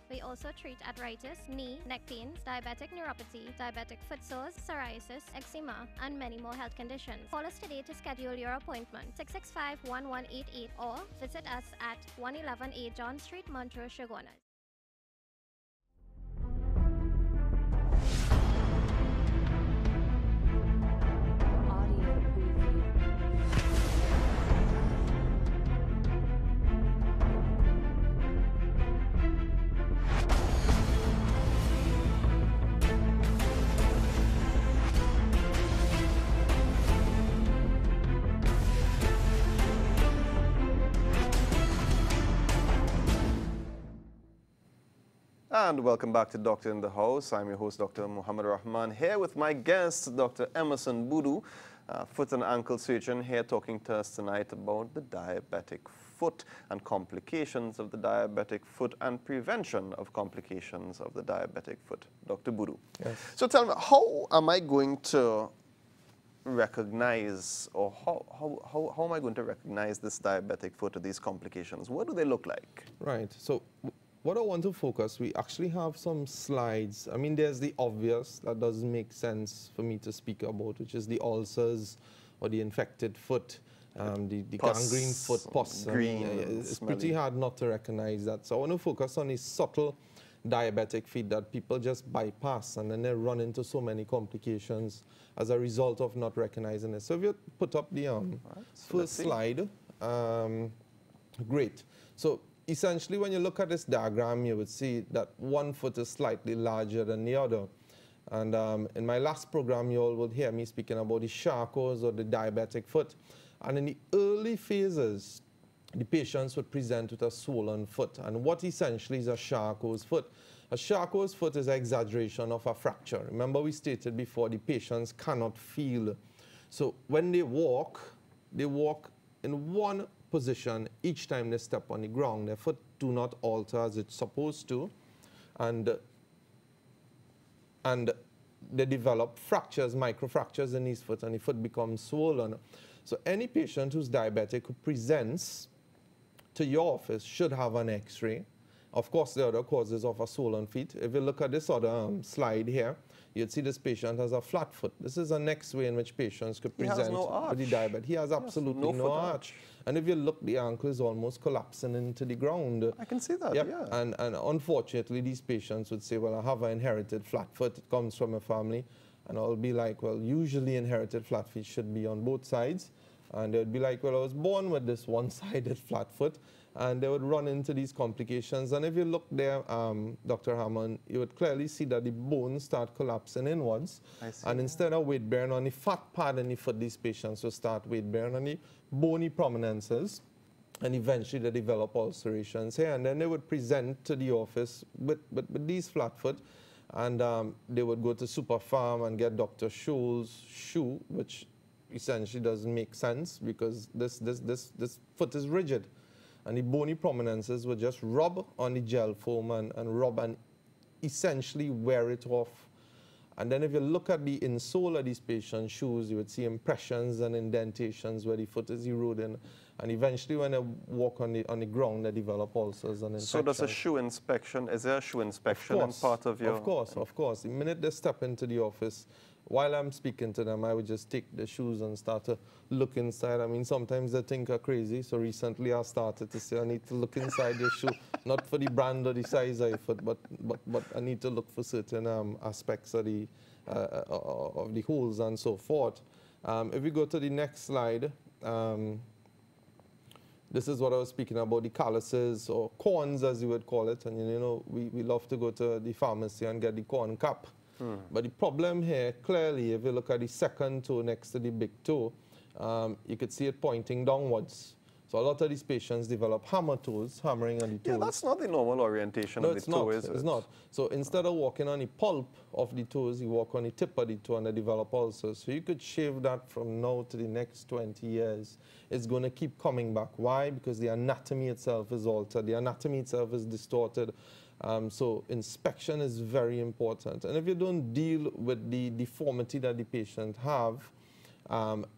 We also treat arthritis, knee, neck pains, diabetic neuropathy, diabetic foot sores, psoriasis, eczema, and many more health conditions. Call us today to schedule your appointment, 665-1188, or visit us at 111A John Street, Montrose, Chaguanas. And welcome back to Doctor in the House. I'm your host, Dr. Muhammad Rahman, here with my guest, Dr. Emerson Budhoo, foot and ankle surgeon, here talking to us tonight about the diabetic foot and complications of the diabetic foot and prevention of complications of the diabetic foot. Dr. Budhoo. Yes. So tell me, how am I going to recognize, or how am I going to recognize this diabetic foot or these complications? What do they look like? Right. So what I want to focus, we actually have some slides. I mean, there's the obvious that doesn't make sense for me to speak about, which is the ulcers or the infected foot, the gangrene foot, pus. Green, it's pretty hard not to recognize that. So I want to focus on the subtle diabetic feet that people just bypass, and then they run into so many complications as a result of not recognizing it. So if you put up the first slide, great. So essentially, when you look at this diagram, you would see that one foot is slightly larger than the other. And in my last program, you all would hear me speaking about the Charcot's or the diabetic foot. And in the early phases, the patients would present with a swollen foot. And what essentially is a Charcot's foot? A Charcot's foot is an exaggeration of a fracture. Remember we stated before the patients cannot feel. So when they walk in one position each time they step on the ground. Their foot do not alter as it's supposed to. And they develop fractures, microfractures in his foot, and the foot becomes swollen. So any patient who's diabetic who presents to your office should have an X-ray. Of course, there are other causes of a swollen feet. If you look at this other slide here, you'd see this patient has a flat foot. This is an X-ray in which patients could present with the diabetes. He has absolutely no arch. And if you look, the ankle is almost collapsing into the ground. I can see that, yep. yeah. And unfortunately, these patients would say, well, I have an inherited flat foot. It comes from a family. And I'll be like, well, usually inherited flat feet should be on both sides. And they'd be like, well, I was born with this one-sided flat foot. And they would run into these complications. And if you look there, Dr. Rahman, you would clearly see that the bones start collapsing inwards. And instead of weight bearing on the fat part in the foot, these patients will start weight bearing on the bony prominences. And eventually they develop ulcerations here. And then they would present to the office with these flat foot. And they would go to Super Farm and get Dr. Scholl's shoe, which essentially doesn't make sense because this foot is rigid. And the bony prominences would just rub on the gel foam and rub and essentially wear it off. And then if you look at the insole of these patients' shoes, you would see impressions and indentations where the foot is eroding. And eventually when they walk on the ground, they develop ulcers and infections. So does a shoe inspection, is there a shoe inspection in part of your... Of course. The minute they step into the office, while I'm speaking to them, I would just take the shoes and start to look inside. I mean, sometimes they think I'm crazy. So recently I started to say, I need to look inside your shoe, not for the brand or the size of your foot, but I need to look for certain aspects of the holes and so forth. If we go to the next slide, this is what I was speaking about, the calluses or corns, as you would call it. And, you know, we love to go to the pharmacy and get the corn cap. But the problem here, clearly, if you look at the second toe next to the big toe, you could see it pointing downwards. So a lot of these patients develop hammer toes, hammering on the toes. Yeah, that's not the normal orientation of the toe, is it? It's not. So instead of walking on the pulp of the toes, you walk on the tip of the toe and they develop ulcers. So you could shave that from now to the next 20 years. It's going to keep coming back. Why? Because the anatomy itself is altered. The anatomy itself is distorted. So inspection is very important. And if you don't deal with the deformity that the patient have,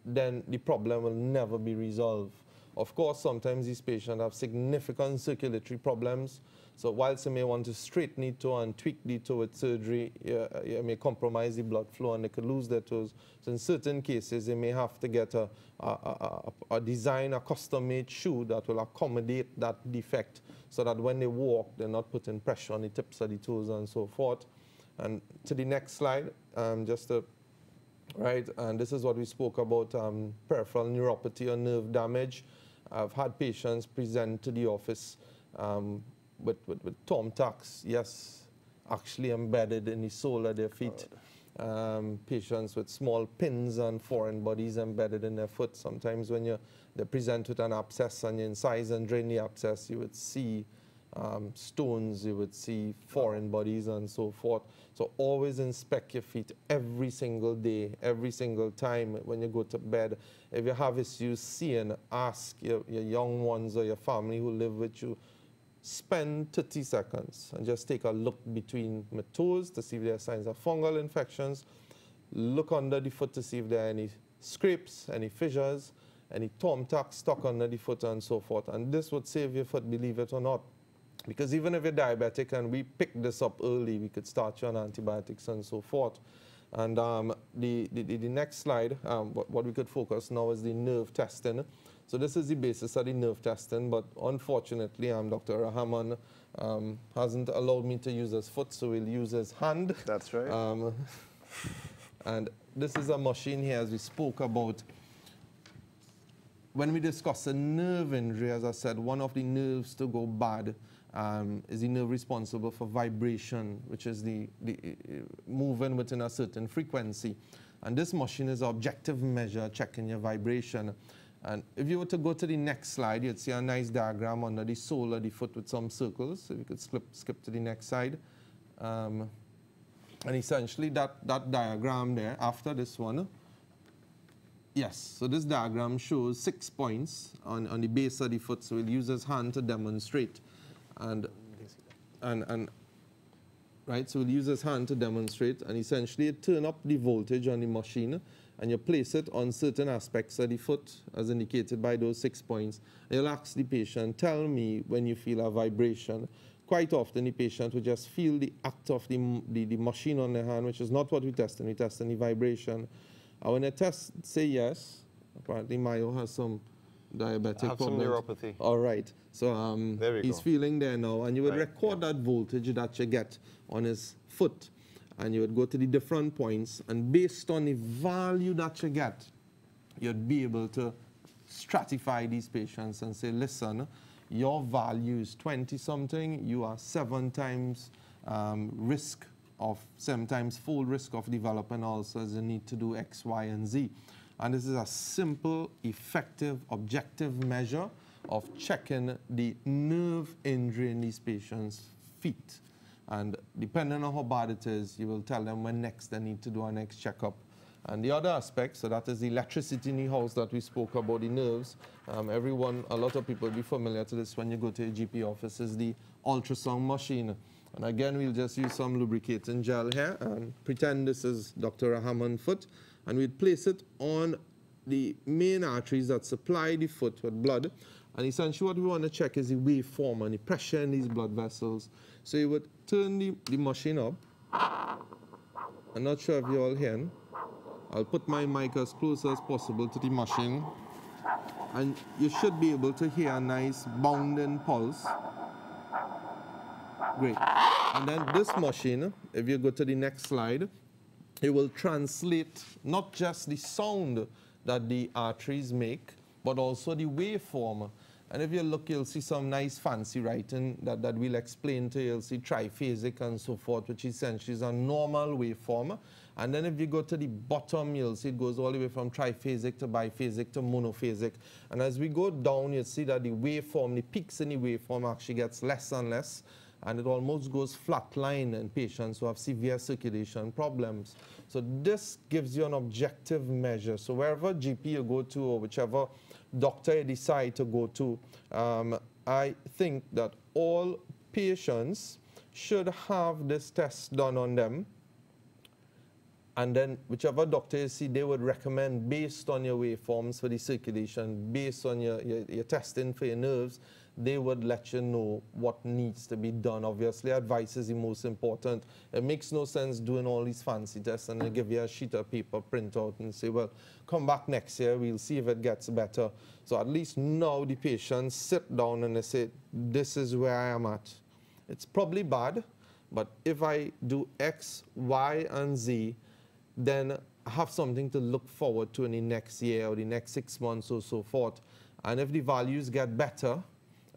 then the problem will never be resolved. Of course, sometimes these patients have significant circulatory problems. So whilst you may want to straighten the toe and tweak the toe with surgery, you may compromise the blood flow and they could lose their toes. So in certain cases, they may have to get a design, a custom-made shoe that will accommodate that defect so that when they walk, they're not putting pressure on the tips of the toes and so forth. And to the next slide, right, and this is what we spoke about, peripheral neuropathy or nerve damage. I've had patients present to the office with thumbtacks, yes, actually embedded in the sole of their feet. Patients with small pins and foreign bodies embedded in their foot. Sometimes when they present with an abscess and you incise and drain the abscess, you would see stones, you would see foreign bodies and so forth. So always inspect your feet every single day, every single time when you go to bed. If you have issues seeing, ask your young ones or your family who live with you, spend 30 seconds and just take a look between my toes to see if there are signs of fungal infections. Look under the foot to see if there are any scrapes, any fissures, any thumbtacks stuck under the foot and so forth. And this would save your foot, believe it or not. Because even if you're diabetic and we pick this up early, we could start you on antibiotics and so forth. And the next slide, what we could focus now is the nerve testing. So this is the basis of the nerve testing, but unfortunately, Dr. Rahman hasn't allowed me to use his foot, so we'll use his hand. That's right. And this is a machine here, as we spoke about. When we discuss a nerve injury, as I said, one of the nerves to go bad is the nerve responsible for vibration, which is the moving within a certain frequency. And this machine is an objective measure checking your vibration. And if you were to go to the next slide, you'd see a nice diagram under the sole of the foot with some circles. So you could skip to the next slide. And essentially that diagram there, after this one, yes, so this diagram shows 6 points on the base of the foot, so we'll use his hand to demonstrate. Right, so we'll use his hand to demonstrate, and essentially you turn up the voltage on the machine, and you place it on certain aspects of the foot, as indicated by those 6 points. And you'll ask the patient, tell me when you feel a vibration. Quite often the patient will just feel the act of the machine on their hand, which is not what we testing. We testing the vibration. And when the test say yes, apparently Mayo has some diabetic problems. Some neuropathy. All right. So he's feeling there now, and you would record that voltage that you get on his foot, and you would go to the different points, and based on the value that you get, you'd be able to stratify these patients and say, listen, your value is 20-something, you are 7 times risk of, 7 times full risk of developing ulcers, you need to do X, Y, and Z. And this is a simple, effective, objective measure of checking the nerve injury in these patients' feet. And depending on how bad it is, you will tell them when next they need to do our next checkup. And the other aspect, so that is the electricity in the house that we spoke about, the nerves. A lot of people will be familiar to this when you go to a GP office, is the ultrasound machine. And again, we'll just use some lubricating gel here and pretend this is Dr. Rahman's foot. And we'd place it on the main arteries that supply the foot with blood. And essentially what we want to check is the waveform and the pressure in these blood vessels. So you would turn the machine up. I'm not sure if you're all hearing. I'll put my mic as close as possible to the machine. And you should be able to hear a nice bounding pulse. Great. And then this machine, if you go to the next slide, it will translate not just the sound that the arteries make, but also the waveform. And if you look, you'll see some nice fancy writing that we'll explain to you. You'll see triphasic and so forth, which essentially is a normal waveform. And then if you go to the bottom, you'll see it goes all the way from triphasic to biphasic to monophasic. And as we go down, you'll see that the waveform, the peaks in the waveform actually gets less and less. And it almost goes flatline in patients who have severe circulation problems. So this gives you an objective measure. So wherever GP you go to, or whichever doctor you decide to go to, I think that all patients should have this test done on them. And then whichever doctor you see, they would recommend, based on your waveforms for the circulation, based on your testing for your nerves, they would let you know what needs to be done. Obviously, advice is the most important. It makes no sense doing all these fancy tests and they give you a sheet of paper, print out, and say, well, come back next year, we'll see if it gets better. So at least now the patients sit down and they say, this is where I am at. It's probably bad, but if I do X, Y, and Z, then I have something to look forward to in the next year or the next 6 months or so forth. And if the values get better,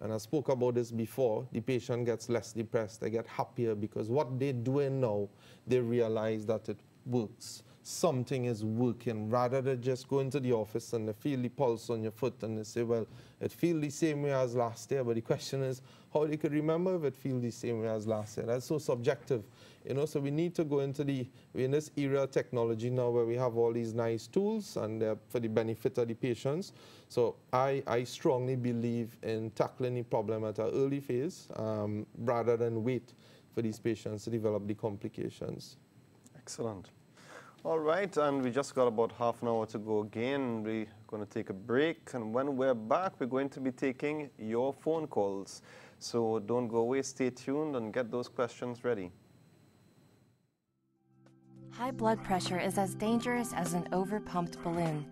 and I spoke about this before, the patient gets less depressed, they get happier, because what they're doing now, they realize that it works. Something is working, rather than just going to the office and they feel the pulse on your foot and they say, well, it feels the same way as last year, but the question is how they could remember if it feels the same way as last year. That's so subjective. You know, so we need to go into we're in this era of technology now where we have all these nice tools and for the benefit of the patients. So I strongly believe in tackling the problem at an early phase rather than wait for these patients to develop the complications. Excellent. All right, and we just got about half an hour to go again. We're going to take a break, and when we're back, we're going to be taking your phone calls. So don't go away, stay tuned, and get those questions ready. High blood pressure is as dangerous as an overpumped balloon.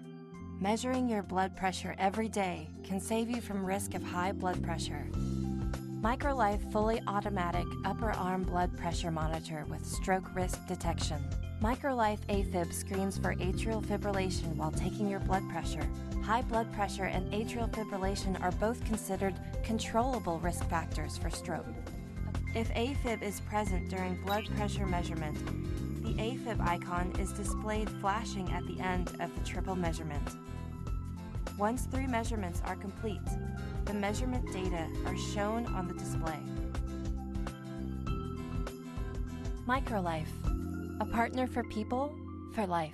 Measuring your blood pressure every day can save you from risk of high blood pressure. Microlife fully automatic upper arm blood pressure monitor with stroke risk detection. Microlife AFib screens for atrial fibrillation while taking your blood pressure. High blood pressure and atrial fibrillation are both considered controllable risk factors for stroke. If AFib is present during blood pressure measurement, the AFib icon is displayed flashing at the end of the triple measurement. Once 3 measurements are complete, the measurement data are shown on the display. Microlife, a partner for people, for life.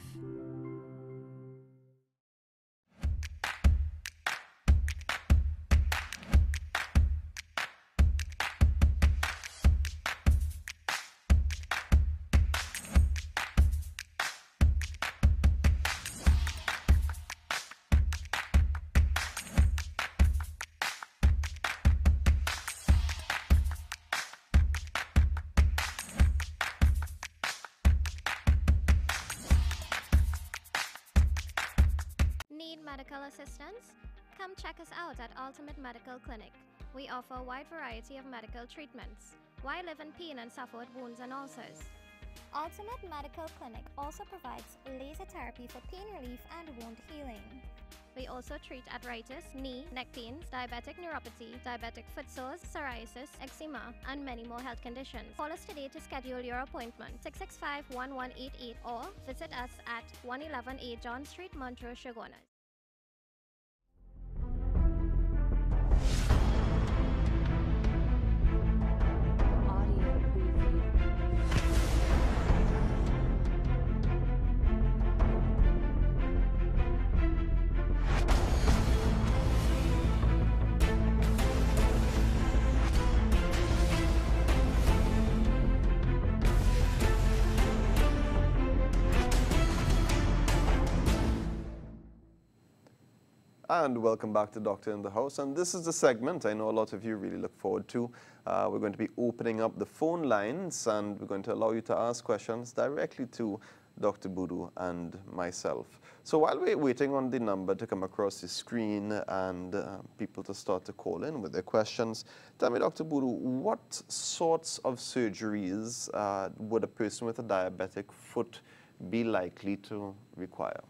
Need medical assistance? Come check us out at Ultimate Medical Clinic. We offer a wide variety of medical treatments. Why live in pain and suffer with wounds and ulcers? Ultimate Medical Clinic also provides laser therapy for pain relief and wound healing. We also treat arthritis, knee, neck pains, diabetic neuropathy, diabetic foot sores, psoriasis, eczema, and many more health conditions. Call us today to schedule your appointment, 665-1188, or visit us at 111A John Street, Montrose, Chaguanas. And welcome back to Doctor in the House. And this is the segment I know a lot of you really look forward to. We're going to be opening up the phone lines, and we're going to allow you to ask questions directly to Dr. Budhoo and myself. So while we're waiting on the number to come across the screen and people to start to call in with their questions, tell me, Dr. Budhoo, what sorts of surgeries would a person with a diabetic foot be likely to require?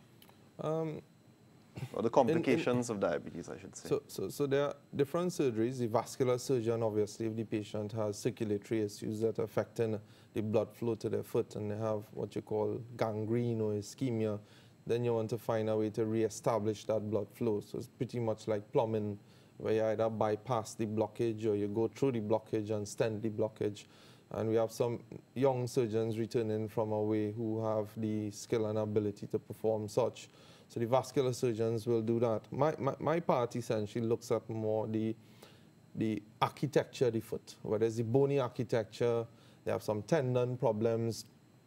Or the complications of diabetes, I should say. So there are different surgeries. The vascular surgeon, obviously, if the patient has circulatory issues that are affecting the blood flow to their foot and they have what you call gangrene or ischemia, then you want to find a way to re-establish that blood flow. So it's pretty much like plumbing, where you either bypass the blockage or you go through the blockage and stent the blockage. And we have some young surgeons returning from away who have the skill and ability to perform such. So the vascular surgeons will do that. My part essentially looks at more the architecture of the foot, whether it's the bony architecture, they have some tendon problems,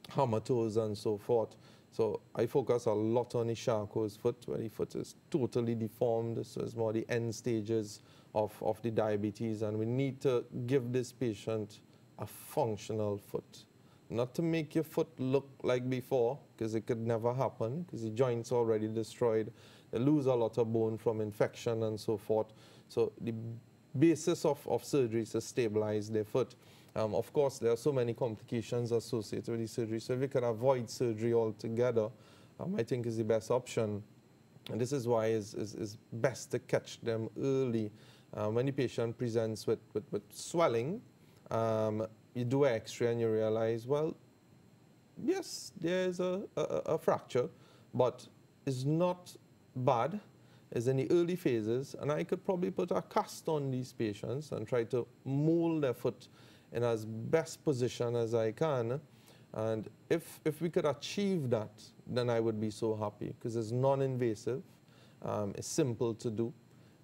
hamartomas and so forth. So I focus a lot on the Charcot's foot, where the foot is totally deformed, so it's more the end stages of the diabetes, and we need to give this patient a functional foot. Not to make your foot look like before, because it could never happen, because the joint's already destroyed. They lose a lot of bone from infection and so forth. So the basis of surgery is to stabilize their foot. Of course, there are so many complications associated with the surgery. So if we can avoid surgery altogether, I think is the best option. And this is why it's best to catch them early. When the patient presents with swelling, you do an X-ray and you realize, well, yes, there's a fracture, but it's not bad. It's in the early phases, and I could probably put a cast on these patients and try to mold their foot in as best position as I can. And if we could achieve that, then I would be so happy, because it's non-invasive, it's simple to do.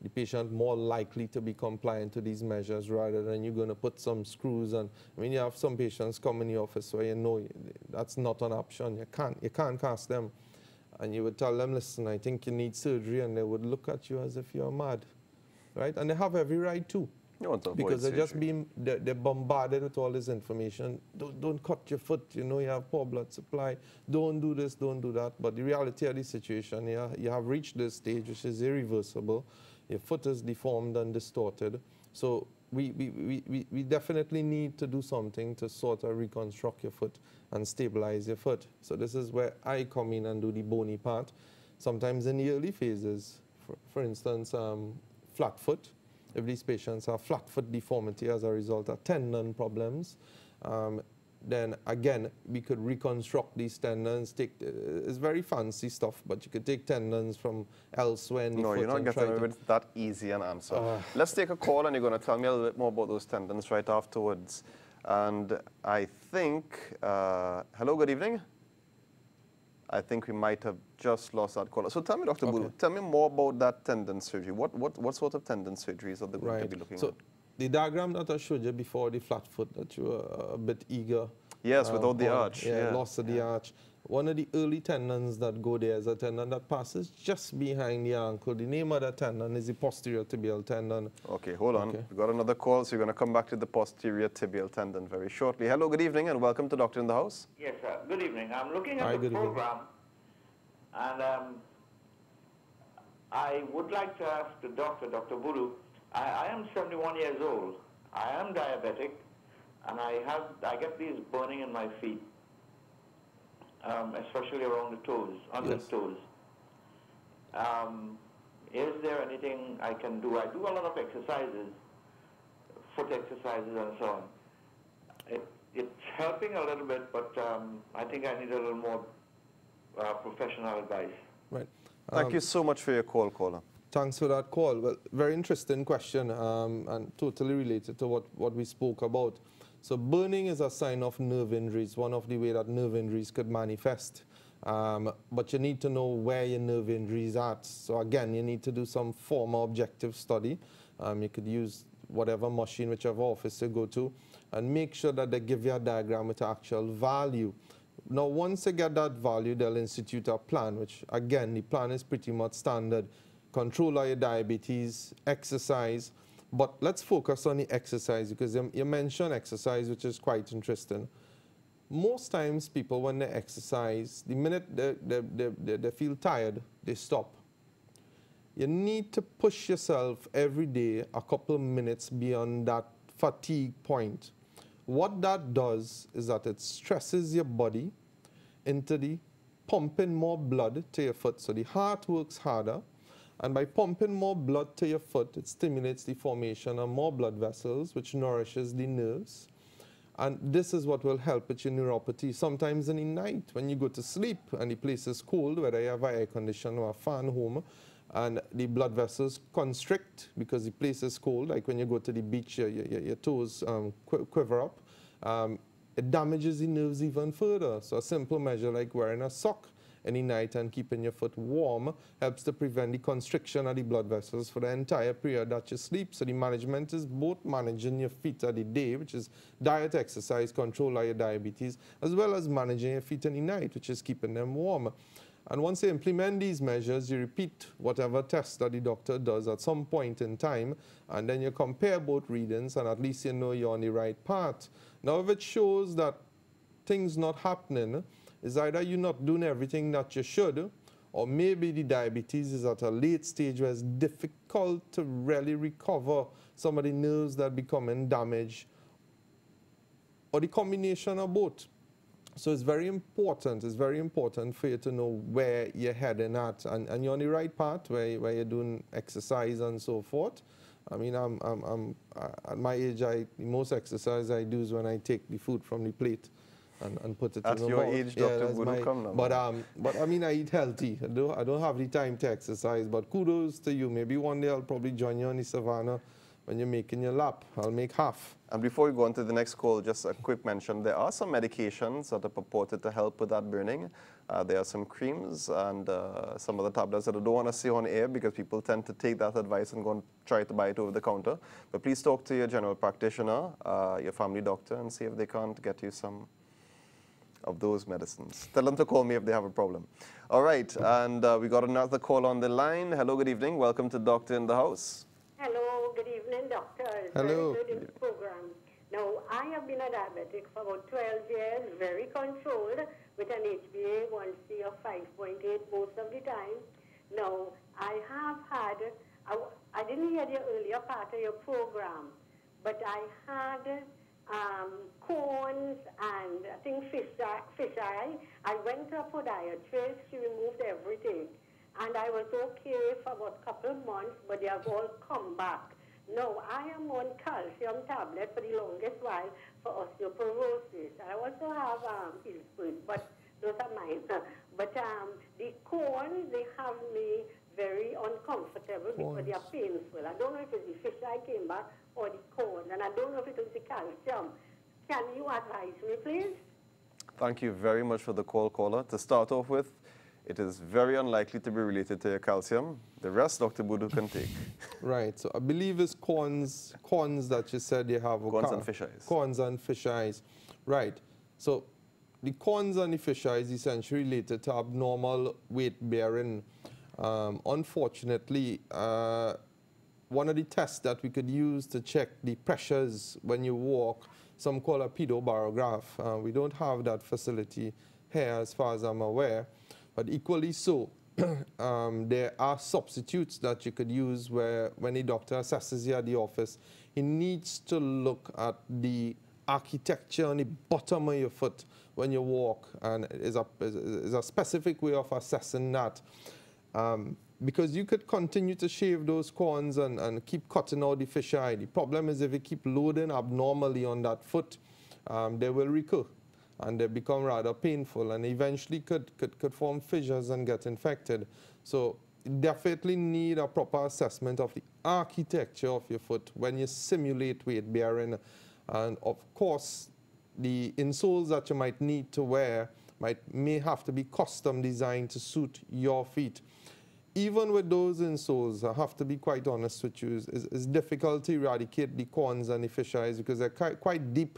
The patient more likely to be compliant to these measures rather than you're going to put some screws. And I mean, you have some patients come in the office where you know that's not an option. You can't cast them, and you would tell them, listen, I think you need surgery, and they would look at you as if you're mad, right? And they have every right to. You want to avoid because surgery. they're bombarded with all this information. Don't cut your foot. You know, you have poor blood supply. Don't do this. Don't do that. But the reality of the situation, you have reached this stage which is irreversible. Your foot is deformed and distorted. So we definitely need to do something to sort of reconstruct your foot and stabilize your foot. So this is where I come in and do the bony part. Sometimes in the early phases, for instance, flat foot. If these patients have flat foot deformity as a result of tendon problems, then again, we could reconstruct these tendons. It's very fancy stuff, but you could take tendons from elsewhere in the foot. No, you're not getting away with that easy an answer. Let's take a call, and you're going to tell me a little bit more about those tendons right afterwards. And I think, hello, good evening. I think we might have just lost that caller. So tell me, Dr. Budhoo, tell me more about that tendon surgery. What sort of tendon surgeries are they going to be looking at? The diagram that I showed you before, the flat foot, that you were a bit eager. Yes, without the arch. Yeah, loss of the arch. One of the early tendons that go there is a tendon that passes just behind the ankle. The name of that tendon is the posterior tibial tendon. Okay, hold on. We've got another call, so you're going to come back to the posterior tibial tendon very shortly. Hello, good evening, and welcome to Doctor in the House. Yes, sir. Good evening. I'm looking at the program, and I would like to ask the doctor, Dr. Budhoo, I am 71 years old. I am diabetic, and I get these burning in my feet, especially around the toes, under the toes. Is there anything I can do? I do a lot of exercises, foot exercises and so on. It's helping a little bit, but I think I need a little more professional advice. Right. Thank you so much for your call, caller. Thanks for that call. Well, very interesting question and totally related to what we spoke about. So burning is a sign of nerve injuries, one of the ways that nerve injuries could manifest. But you need to know where your nerve injury is at. So again, you need to do some form of objective study. You could use whatever machine, whichever office you go to, and make sure that they give you a diagram with actual value. Now, once you get that value, they'll institute a plan, which again, the plan is pretty much standard. Control of your diabetes, exercise, but let's focus on the exercise because you mentioned exercise, which is quite interesting. Most times people, when they exercise, the minute they feel tired, they stop. You need to push yourself every day a couple of minutes beyond that fatigue point. What that does is that it stresses your body into the pumping more blood to your foot. So the heart works harder. And by pumping more blood to your foot, it stimulates the formation of more blood vessels, which nourishes the nerves. And this is what will help with your neuropathy. Sometimes in the night, when you go to sleep and the place is cold, whether you have an air conditioner or a fan home, and the blood vessels constrict because the place is cold, like when you go to the beach, your toes quiver up. It damages the nerves even further. So a simple measure like wearing a sock in the night and keeping your foot warm helps to prevent the constriction of the blood vessels for the entire period that you sleep. So the management is both managing your feet of the day, which is diet, exercise, control of your diabetes, as well as managing your feet in the night, which is keeping them warm. And once you implement these measures, you repeat whatever test that the doctor does at some point in time, and then you compare both readings, and at least you know you're on the right path. Now, if it shows that things not happening, is either you're not doing everything that you should, or maybe the diabetes is at a late stage where it's difficult to really recover some of the nerves that are becoming damaged, or the combination of both. So it's very important for you to know where you're heading at, and you're on the right path where you're doing exercise and so forth. I mean, I'm at my age, the most exercise I do is when I take the food from the plate and put it in the mouth. At your age, Dr. Budhoo, come now. But I mean, I eat healthy. I don't have the time to exercise, but kudos to you. Maybe one day I'll probably join you on the savannah when you're making your lap. I'll make half. And before we go on to the next call, just a quick mention. There are some medications that are purported to help with that burning. There are some creams and some other tablets that I don't want to say on air because people tend to take that advice and go and try to buy it over the counter. But please talk to your general practitioner, your family doctor, and see if they can't get you some of those medicines. Tell them to call me if they have a problem. All right, and we got another call on the line. Hello, good evening. Welcome to Doctor in the House. Hello, good evening, doctor. Hello. Very good in the program. Now, I have been a diabetic for about 12 years, very controlled, with an HbA1c of 5.8 most of the time. Now, I have had, I didn't hear the earlier part of your program, but I had corns and I think fish eye. I went to a podiatrist, she removed everything. And I was okay for about a couple of months, but they have all come back. No, I am on calcium tablet for the longest while for osteoporosis. I also have Ilsprin, but those are mine. But the corns, they have me very uncomfortable because they are painful. I don't know if it's the fish eye came back or the corn, and I don't know if it was the calcium. Can you advise me, please? Thank you very much for the call, caller. To start off with, it is very unlikely to be related to your calcium. The rest, Dr. Budhoo can take. Right. So I believe it's corns that you said you have. Corns and fish eyes. Corns and fish eyes. Right. So the corns and the fish eyes essentially related to abnormal weight bearing. Unfortunately, one of the tests that we could use to check the pressures when you walk, some call a pedobarograph. We don't have that facility here as far as I'm aware, but equally so, there are substitutes that you could use where when a doctor assesses you at the office, he needs to look at the architecture on the bottom of your foot when you walk, and is a specific way of assessing that. Because you could continue to shave those corns and keep cutting out the fish eye. The problem is if you keep loading abnormally on that foot, they will recur and they become rather painful and eventually could form fissures and get infected. So you definitely need a proper assessment of the architecture of your foot when you simulate weight bearing. And of course, the insoles that you might need to wear may have to be custom designed to suit your feet. Even with those insoles, I have to be quite honest with you, it's difficult to eradicate the corns and the fish eyes because they're quite deep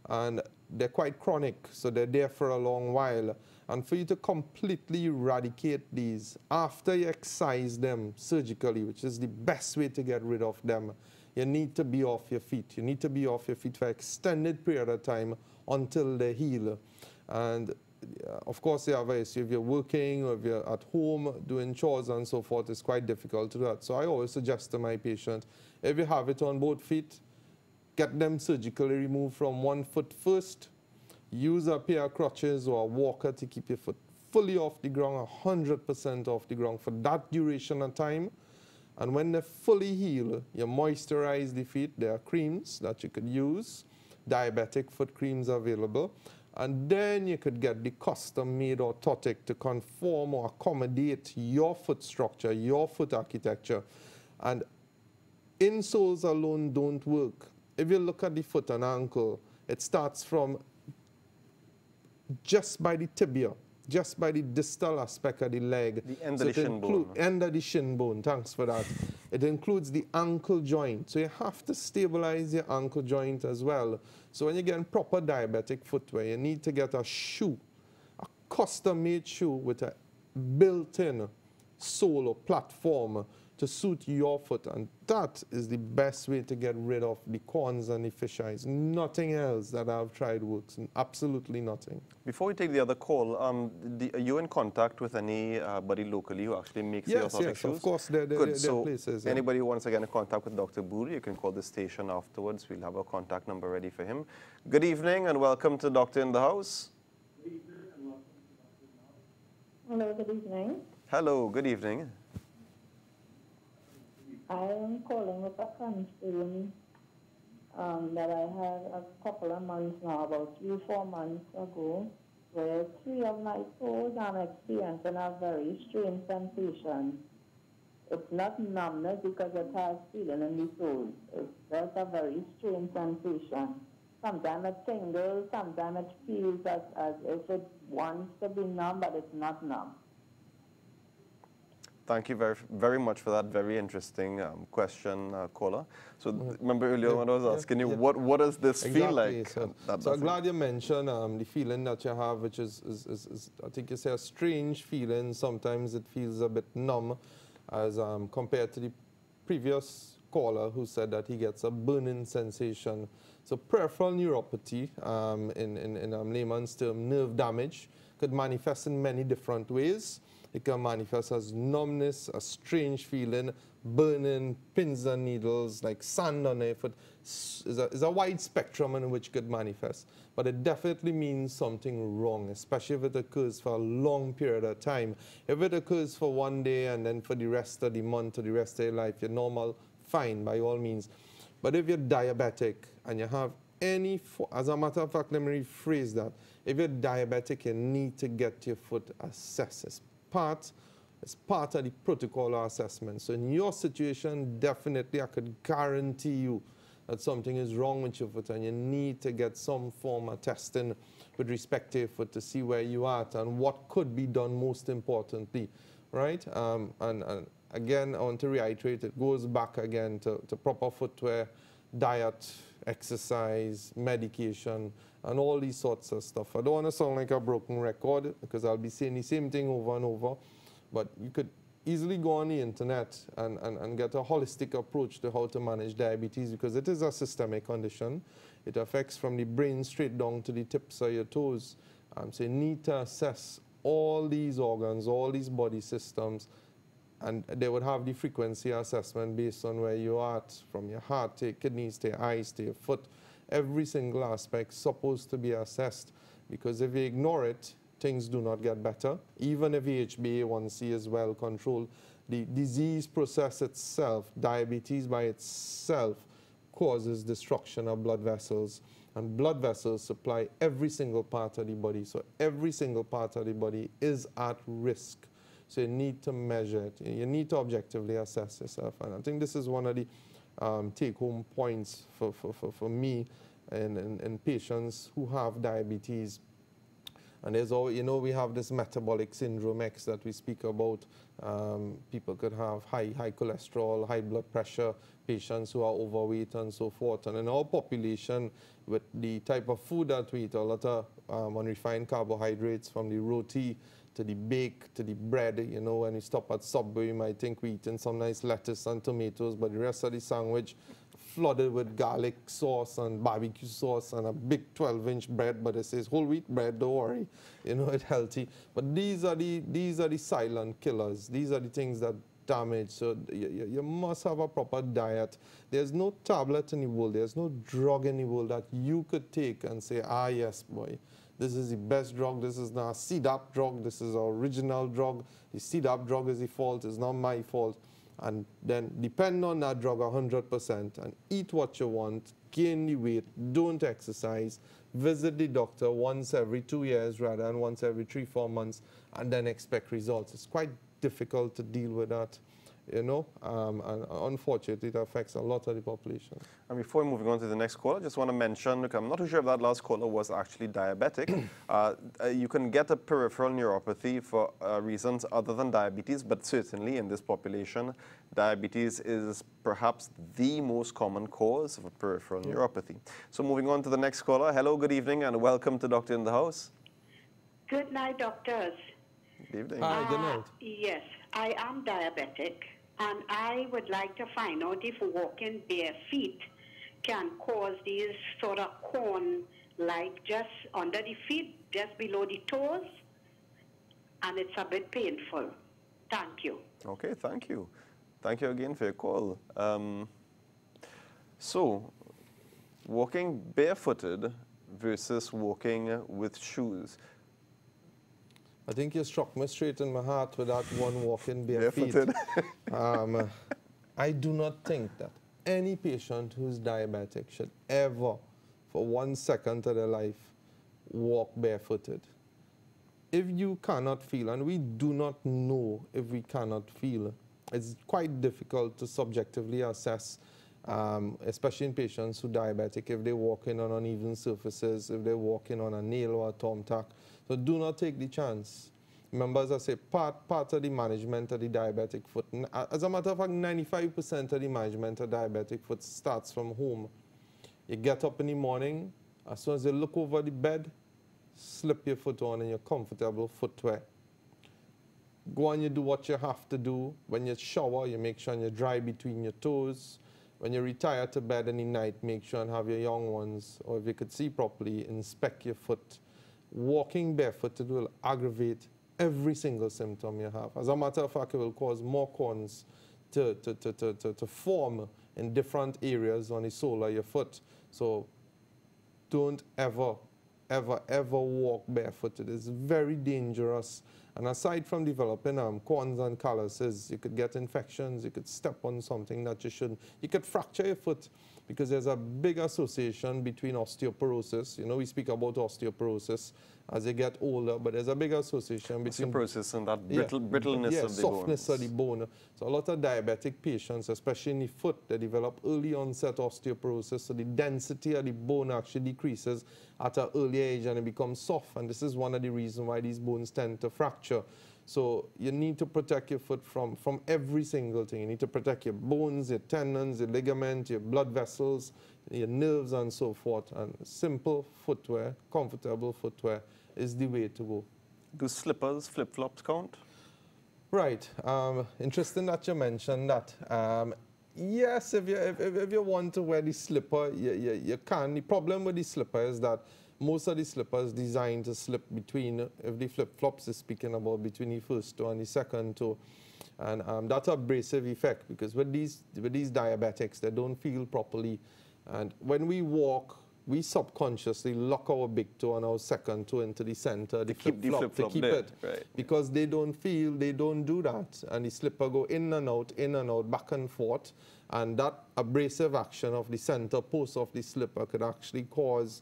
and they're quite chronic, so they're there for a long while. And for you to completely eradicate these after you excise them surgically, which is the best way to get rid of them, you need to be off your feet. You need to be off your feet for an extended period of time until they heal. And of course, you have a issue if you're working or if you're at home doing chores and so forth, it's quite difficult to do that. So I always suggest to my patient, if you have it on both feet, get them surgically removed from one foot first. Use a pair of crutches or a walker to keep your foot fully off the ground, 100% off the ground for that duration of time. And when they fully heal, you moisturize the feet. There are creams that you could use, diabetic foot creams available. And then you could get the custom-made orthotic to conform or accommodate your foot structure, your foot architecture. And insoles alone don't work. If you look at the foot and ankle, it starts from just by the tibia, just by the distal aspect of the leg. The end of the shin bone. End of the shin bone, thanks for that. It includes the ankle joint. So you have to stabilize your ankle joint as well. So when you get proper diabetic footwear, you need to get a shoe, a custom-made shoe with a built-in sole or platform to suit your foot. And that is the best way to get rid of the corns and the fish eyes. Nothing else that I've tried works, absolutely nothing. Before we take the other call, are you in contact with anybody locally who actually makes the orthotic shoes? Yes, of course, there are places. Yeah. Anybody who wants to get in contact with Dr. Budhoo, you can call the station afterwards. We'll have a contact number ready for him. Good evening and welcome to Doctor in the House. Hello, good evening. Hello, good evening. I am calling with a concern that I had a couple of months now, about 3-4 months ago, where 3 of my toes I'm experiencing a very strange sensation. It's not numbness because it has feeling in the toes. It's just a very strange sensation. Sometimes it tingles, sometimes it feels as if it wants to be numb, but it's not numb. Thank you very, very much for that very interesting question, caller. So remember earlier when I was asking you, what does this feel like? So I'm glad you mentioned the feeling that you have, which is I think you say a strange feeling. Sometimes it feels a bit numb as compared to the previous caller who said that he gets a burning sensation. So peripheral neuropathy, in layman's term, nerve damage, could manifest in many different ways. It can manifest as numbness, a strange feeling, burning, pins and needles, like sand on it. It's a wide spectrum in which it could manifest. But it definitely means something wrong, especially if it occurs for a long period of time. If it occurs for one day and then for the rest of the month or the rest of your life, you're normal, fine, by all means. But if you're diabetic and you have any, as a matter of fact, let me rephrase that. If you're diabetic, you need to get your foot assessed. It's part of the protocol assessment. So in your situation, definitely I could guarantee you that something is wrong with your foot and you need to get some form of testing with respect to your foot to see where you are at and what could be done most importantly, right? And again, I want to reiterate, it goes back again to proper footwear, diet, exercise, medication, and all these sorts of stuff. I don't want to sound like a broken record because I'll be saying the same thing over and over, but you could easily go on the internet and get a holistic approach to how to manage diabetes because it is a systemic condition. It affects from the brain straight down to the tips of your toes. So you need to assess all these organs, all these body systems, and they would have the frequency assessment based on where you are at, from your heart to your kidneys to your eyes to your foot. Every single aspect is supposed to be assessed because if you ignore it, things do not get better. Even if the HbA1c is well controlled, the disease process itself, diabetes by itself, causes destruction of blood vessels. And blood vessels supply every single part of the body. So every single part of the body is at risk. So you need to measure it. You need to objectively assess yourself. And I think this is one of the take-home points for me in patients who have diabetes. And there's all, you know, we have this metabolic syndrome X that we speak about. People could have high cholesterol, high blood pressure, patients who are overweight and so forth. And in our population, with the type of food that we eat, a lot of unrefined carbohydrates from the roti to the bake to the bread, you know, when we stop at Subway, you might think we're eating some nice lettuce and tomatoes, but the rest of the sandwich flooded with garlic sauce and barbecue sauce and a big 12-inch bread, but it says whole wheat bread, don't worry, you know, it's healthy. But these are the silent killers. These are the things that damage. So you must have a proper diet. There's no tablet in the world, there's no drug in the world that you could take and say, ah, yes, boy, this is the best drug, this is not a CDAP drug, this is our original drug, the CDAP drug is the fault, it's not my fault. And then depend on that drug 100% and eat what you want, gain the weight, don't exercise, visit the doctor once every 2 years rather than once every 3-4 months, and then expect results. It's quite difficult to deal with that, you know, and unfortunately it affects a lot of the population. And before moving on to the next caller, I just want to mention, look, I'm not too sure if that last caller was actually diabetic. You can get a peripheral neuropathy for reasons other than diabetes, but certainly in this population, diabetes is perhaps the most common cause of a peripheral neuropathy. So moving on to the next caller. Hello, good evening, and welcome to Doctor in the House. Good night, doctors. Good evening. Hi, good night. Yes, I am diabetic, and I would like to find out if walking bare feet can cause these sort of corn, like just under the feet, just below the toes, and it's a bit painful. Thank you. Okay, thank you. Thank you again for your call. So, walking barefooted versus walking with shoes. I think you struck me straight in my heart with that one walking bare feet. I do not think that any patient who's diabetic should ever, for 1 second of their life, walk barefooted. If you cannot feel, and we do not know if we cannot feel, it's quite difficult to subjectively assess, especially in patients who are diabetic, if they're walking on uneven surfaces, if they're walking on a nail or a thumbtack. So do not take the chance. Remember, as I say, part of the management of the diabetic foot, as a matter of fact, 95% of the management of diabetic foot starts from home. You get up in the morning, as soon as you look over the bed, slip your foot on in your comfortable footwear. Go and you do what you have to do. When you shower, you make sure you're dry between your toes. When you retire to bed in the night, make sure and have your young ones, or if you could see properly, inspect your foot. Walking barefooted will aggravate every single symptom you have. As a matter of fact, it will cause more corns to form in different areas on the sole of your foot. So don't ever walk barefooted. It's very dangerous. And aside from developing corns and calluses, you could get infections, you could step on something that you shouldn't. You could fracture your foot. because there's a big association between osteoporosis. You know, we speak about osteoporosis as they get older, but there's a big association between osteoporosis and that brittleness of the softness bones. of the bone. So a lot of diabetic patients, especially in the foot, they develop early onset osteoporosis, so the density of the bone actually decreases at an early age and it becomes soft, and this is one of the reasons why these bones tend to fracture. So you need to protect your foot from every single thing. You need to protect your bones, your tendons, your ligaments, your blood vessels, your nerves, and so forth. And simple footwear, comfortable footwear is the way to go. Do slippers, flip-flops count? Right. Interesting that you mentioned that. Yes, if you want to wear the slipper, you can. The problem with the slipper is that most of the slippers designed to slip between, if the flip-flops is speaking about, between the first toe and the second toe. And that's abrasive effect, because with these diabetics, they don't feel properly. And when we walk, we subconsciously lock our big toe and our second toe into the center, the flip-flop, to keep it. Right. Because they don't feel, they don't do that. And the slipper go in and out, back and forth. And that abrasive action of the center post of the slipper could actually cause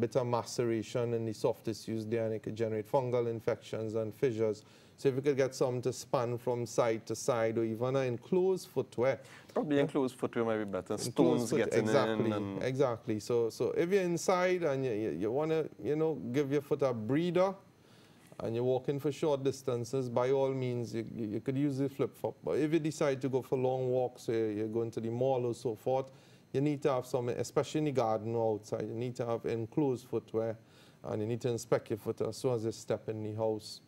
bit of maceration in the soft tissues there, and it could generate fungal infections and fissures. So if you could get some to span from side to side, or even an enclosed footwear. Probably enclosed footwear might be better. Stones getting in. And exactly. So if you're inside and you want to, you know, give your foot a breather, and you're walking for short distances, by all means, you could use the flip-flop. But if you decide to go for long walks, you're going to the mall or so forth, you need to have some, especially in the garden or outside, you need to have enclosed footwear, and you need to inspect your foot as soon as you step in the house.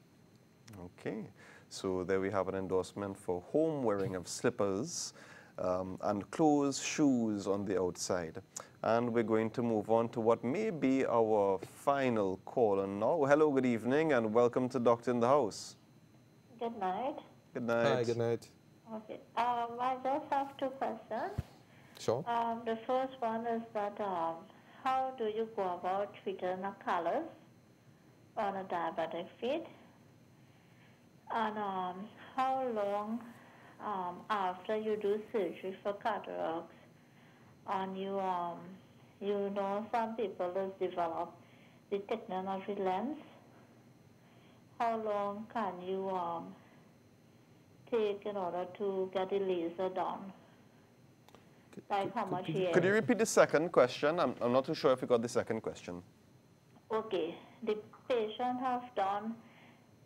Okay, so there we have an endorsement for home wearing of slippers and closed shoes on the outside. And we're going to move on to what may be our final caller now. Hello, good evening, and welcome to Doctor in the House. Good night. Good night. Hi, good night. Okay. I just have two questions. Sure. The first one is that how do you go about treating a callus on a diabetic feet? And how long after you do surgery for cataracts, and you know some people has developed the thickening of the lens, how long can you take in order to get the laser done? Like how much years? Could you repeat the second question? I'm not too sure if you got the second question. Okay. The patient have done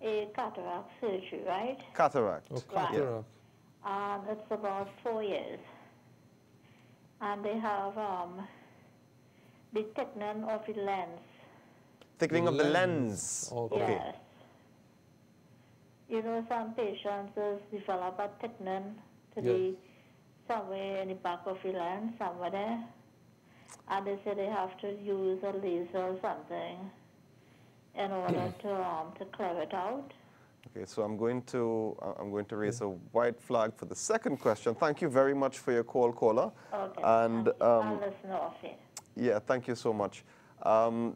a cataract surgery, right? Cataract. Oh, cataract. And it's about 4 years. And they have the thickening of the lens. Thickening of the lens. Okay. Yes. You know, some patients develop a thickening to the somewhere in the back of the lens, somewhere there. And they say they have to use a laser or something in order to clear it out. Okay, so I'm going to raise a white flag for the second question. Thank you very much for your call, caller. Okay. And I'll listen off it. yeah, thank you so much.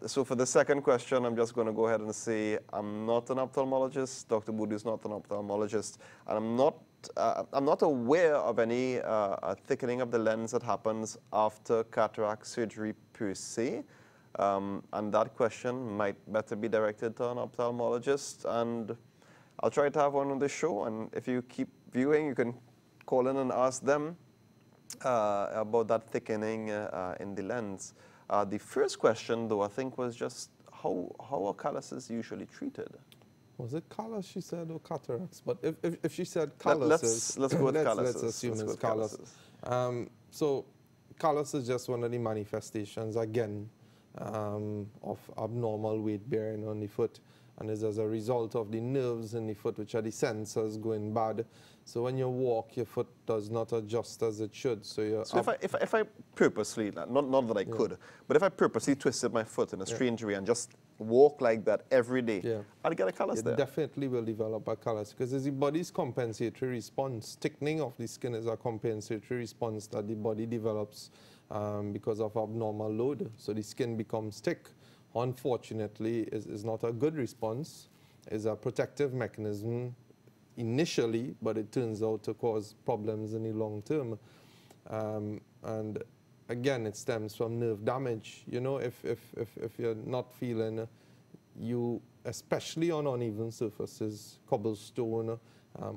So for the second question, I'm just going to go ahead and say I'm not an ophthalmologist. Dr. Budhoo is not an ophthalmologist, and I'm not aware of any thickening of the lens that happens after cataract surgery per se. And that question might better be directed to an ophthalmologist, and I'll try to have one on the show, and if you keep viewing, you can call in and ask them about that thickening in the lens. The first question, though, I think was just how are calluses usually treated? Was it callus she said, or cataracts? But if she said calluses, let's go with calluses. Let's assume it's callus. So callus is just one of the manifestations, again, of abnormal weight bearing on the foot, and is as a result of the nerves in the foot, which are the sensors, going bad. So when you walk, your foot does not adjust as it should. So if I purposely, not that I could, but if I purposely twisted my foot in a strange way and just walk like that every day, I'd get a callus there. Definitely will develop a callus, because it's the body's compensatory response. Thickening of the skin is a compensatory response that the body develops because of abnormal load. So the skin becomes thick. Unfortunately, is not a good response. It's a protective mechanism initially, but it turns out to cause problems in the long term. And again, it stems from nerve damage. You know, if you're not feeling, you, especially on uneven surfaces, cobblestone,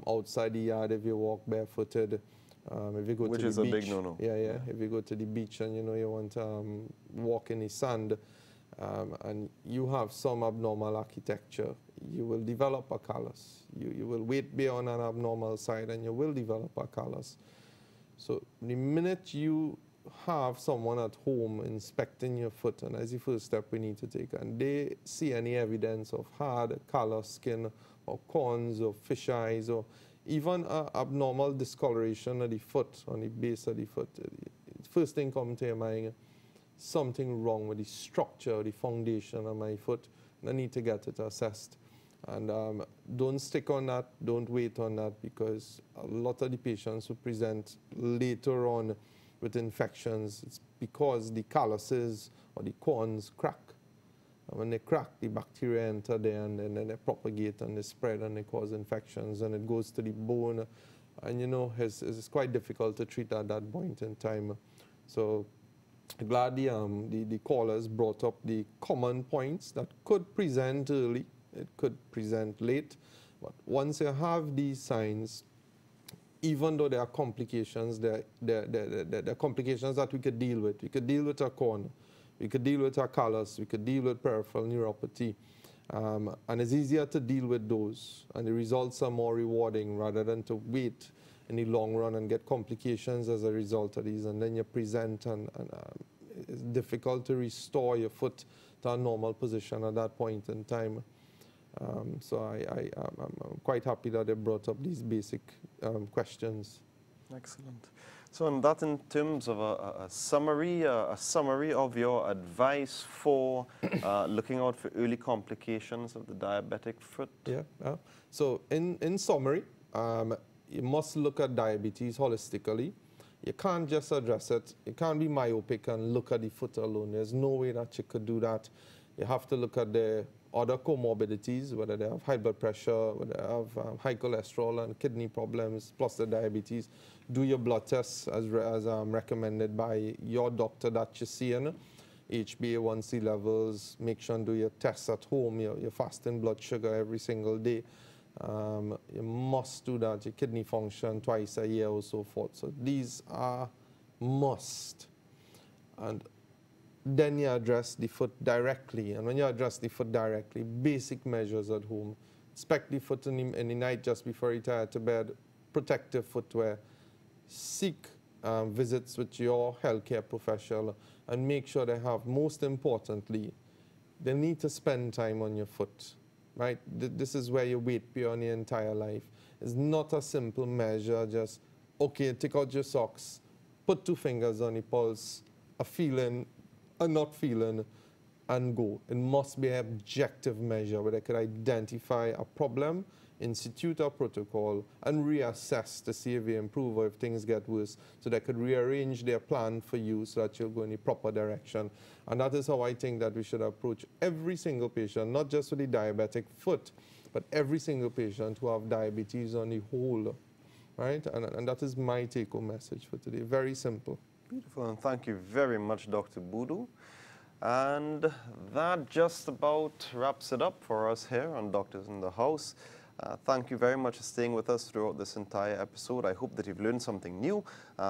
outside the yard, if you walk barefooted, if you go Which to is the a beach, big no-no. yeah, if you go to the beach and you know you want to walk in the sand, and you have some abnormal architecture, you will develop a callus. You will weight bear on an abnormal side and you will develop a callus. So the minute you have someone at home inspecting your foot, and that's the first step we need to take, and they see any evidence of hard callus skin or corns or fish eyes or even abnormal discoloration of the foot, on the base of the foot, first thing comes to your mind, something wrong with the structure, the foundation of my foot, and I need to get it assessed. And don't stick on that, don't wait on that, because a lot of the patients who present later on with infections, it's because the calluses or the corns crack. And when they crack, the bacteria enter there and then they propagate and they spread and they cause infections and it goes to the bone. And you know, it's quite difficult to treat at that point in time. So glad the callers brought up the common points that could present early, it could present late, but once you have these signs, even though there are complications, there are complications that we could deal with. We could deal with a corn, we could deal with a callus, we could deal with peripheral neuropathy, and it's easier to deal with those, and the results are more rewarding rather than to wait in the long run and get complications as a result of these, and then you present and it's difficult to restore your foot to a normal position at that point in time. So I'm quite happy that they brought up these basic questions. Excellent. So in that, in terms of a summary of your advice for looking out for early complications of the diabetic foot. Yeah. So in summary, you must look at diabetes holistically. You can't just address it. You can't be myopic and look at the foot alone. There's no way that you could do that. You have to look at the other comorbidities, whether they have high blood pressure, whether they have high cholesterol and kidney problems, plus the diabetes. Do your blood tests as recommended by your doctor that you're seeing. HbA1c levels, make sure and do your tests at home, your fasting blood sugar every single day. You must do that, your kidney function twice a year or so forth. So these are must. And then you address the foot directly. And when you address the foot directly, basic measures at home. Inspect the foot in the night just before you retire to bed. Protective footwear. Seek visits with your healthcare professional and make sure they have, most importantly, they need to spend time on your foot. Right? This is where you weight beyond your entire life. It's not a simple measure, just, okay, take out your socks, put 2 fingers on the pulse, a feeling, a not feeling, and go. It must be an objective measure where they could identify a problem, institute a protocol, and reassess to see if you improve or if things get worse, so they could rearrange their plan for you so that you'll go in the proper direction. And that is how I think that we should approach every single patient, not just with the diabetic foot, but every single patient who have diabetes on the whole, right? And that is my take-home message for today. Very simple. Beautiful, and thank you very much, Dr. Budhoo. And that just about wraps it up for us here on Doctors in the House. Thank you very much for staying with us throughout this entire episode. I hope that you've learned something new.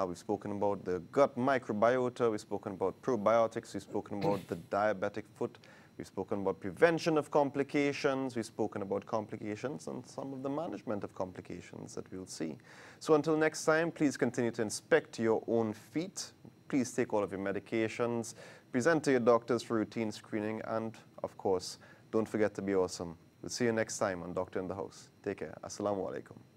We've spoken about the gut microbiota, we've spoken about probiotics, we've spoken about the diabetic foot, we've spoken about prevention of complications, we've spoken about complications and some of the management of complications that we'll see. So until next time, please continue to inspect your own feet. Please take all of your medications, present to your doctors for routine screening, and of course, don't forget to be awesome. We'll see you next time on Doctor in the House. Take care. Assalamu alaikum.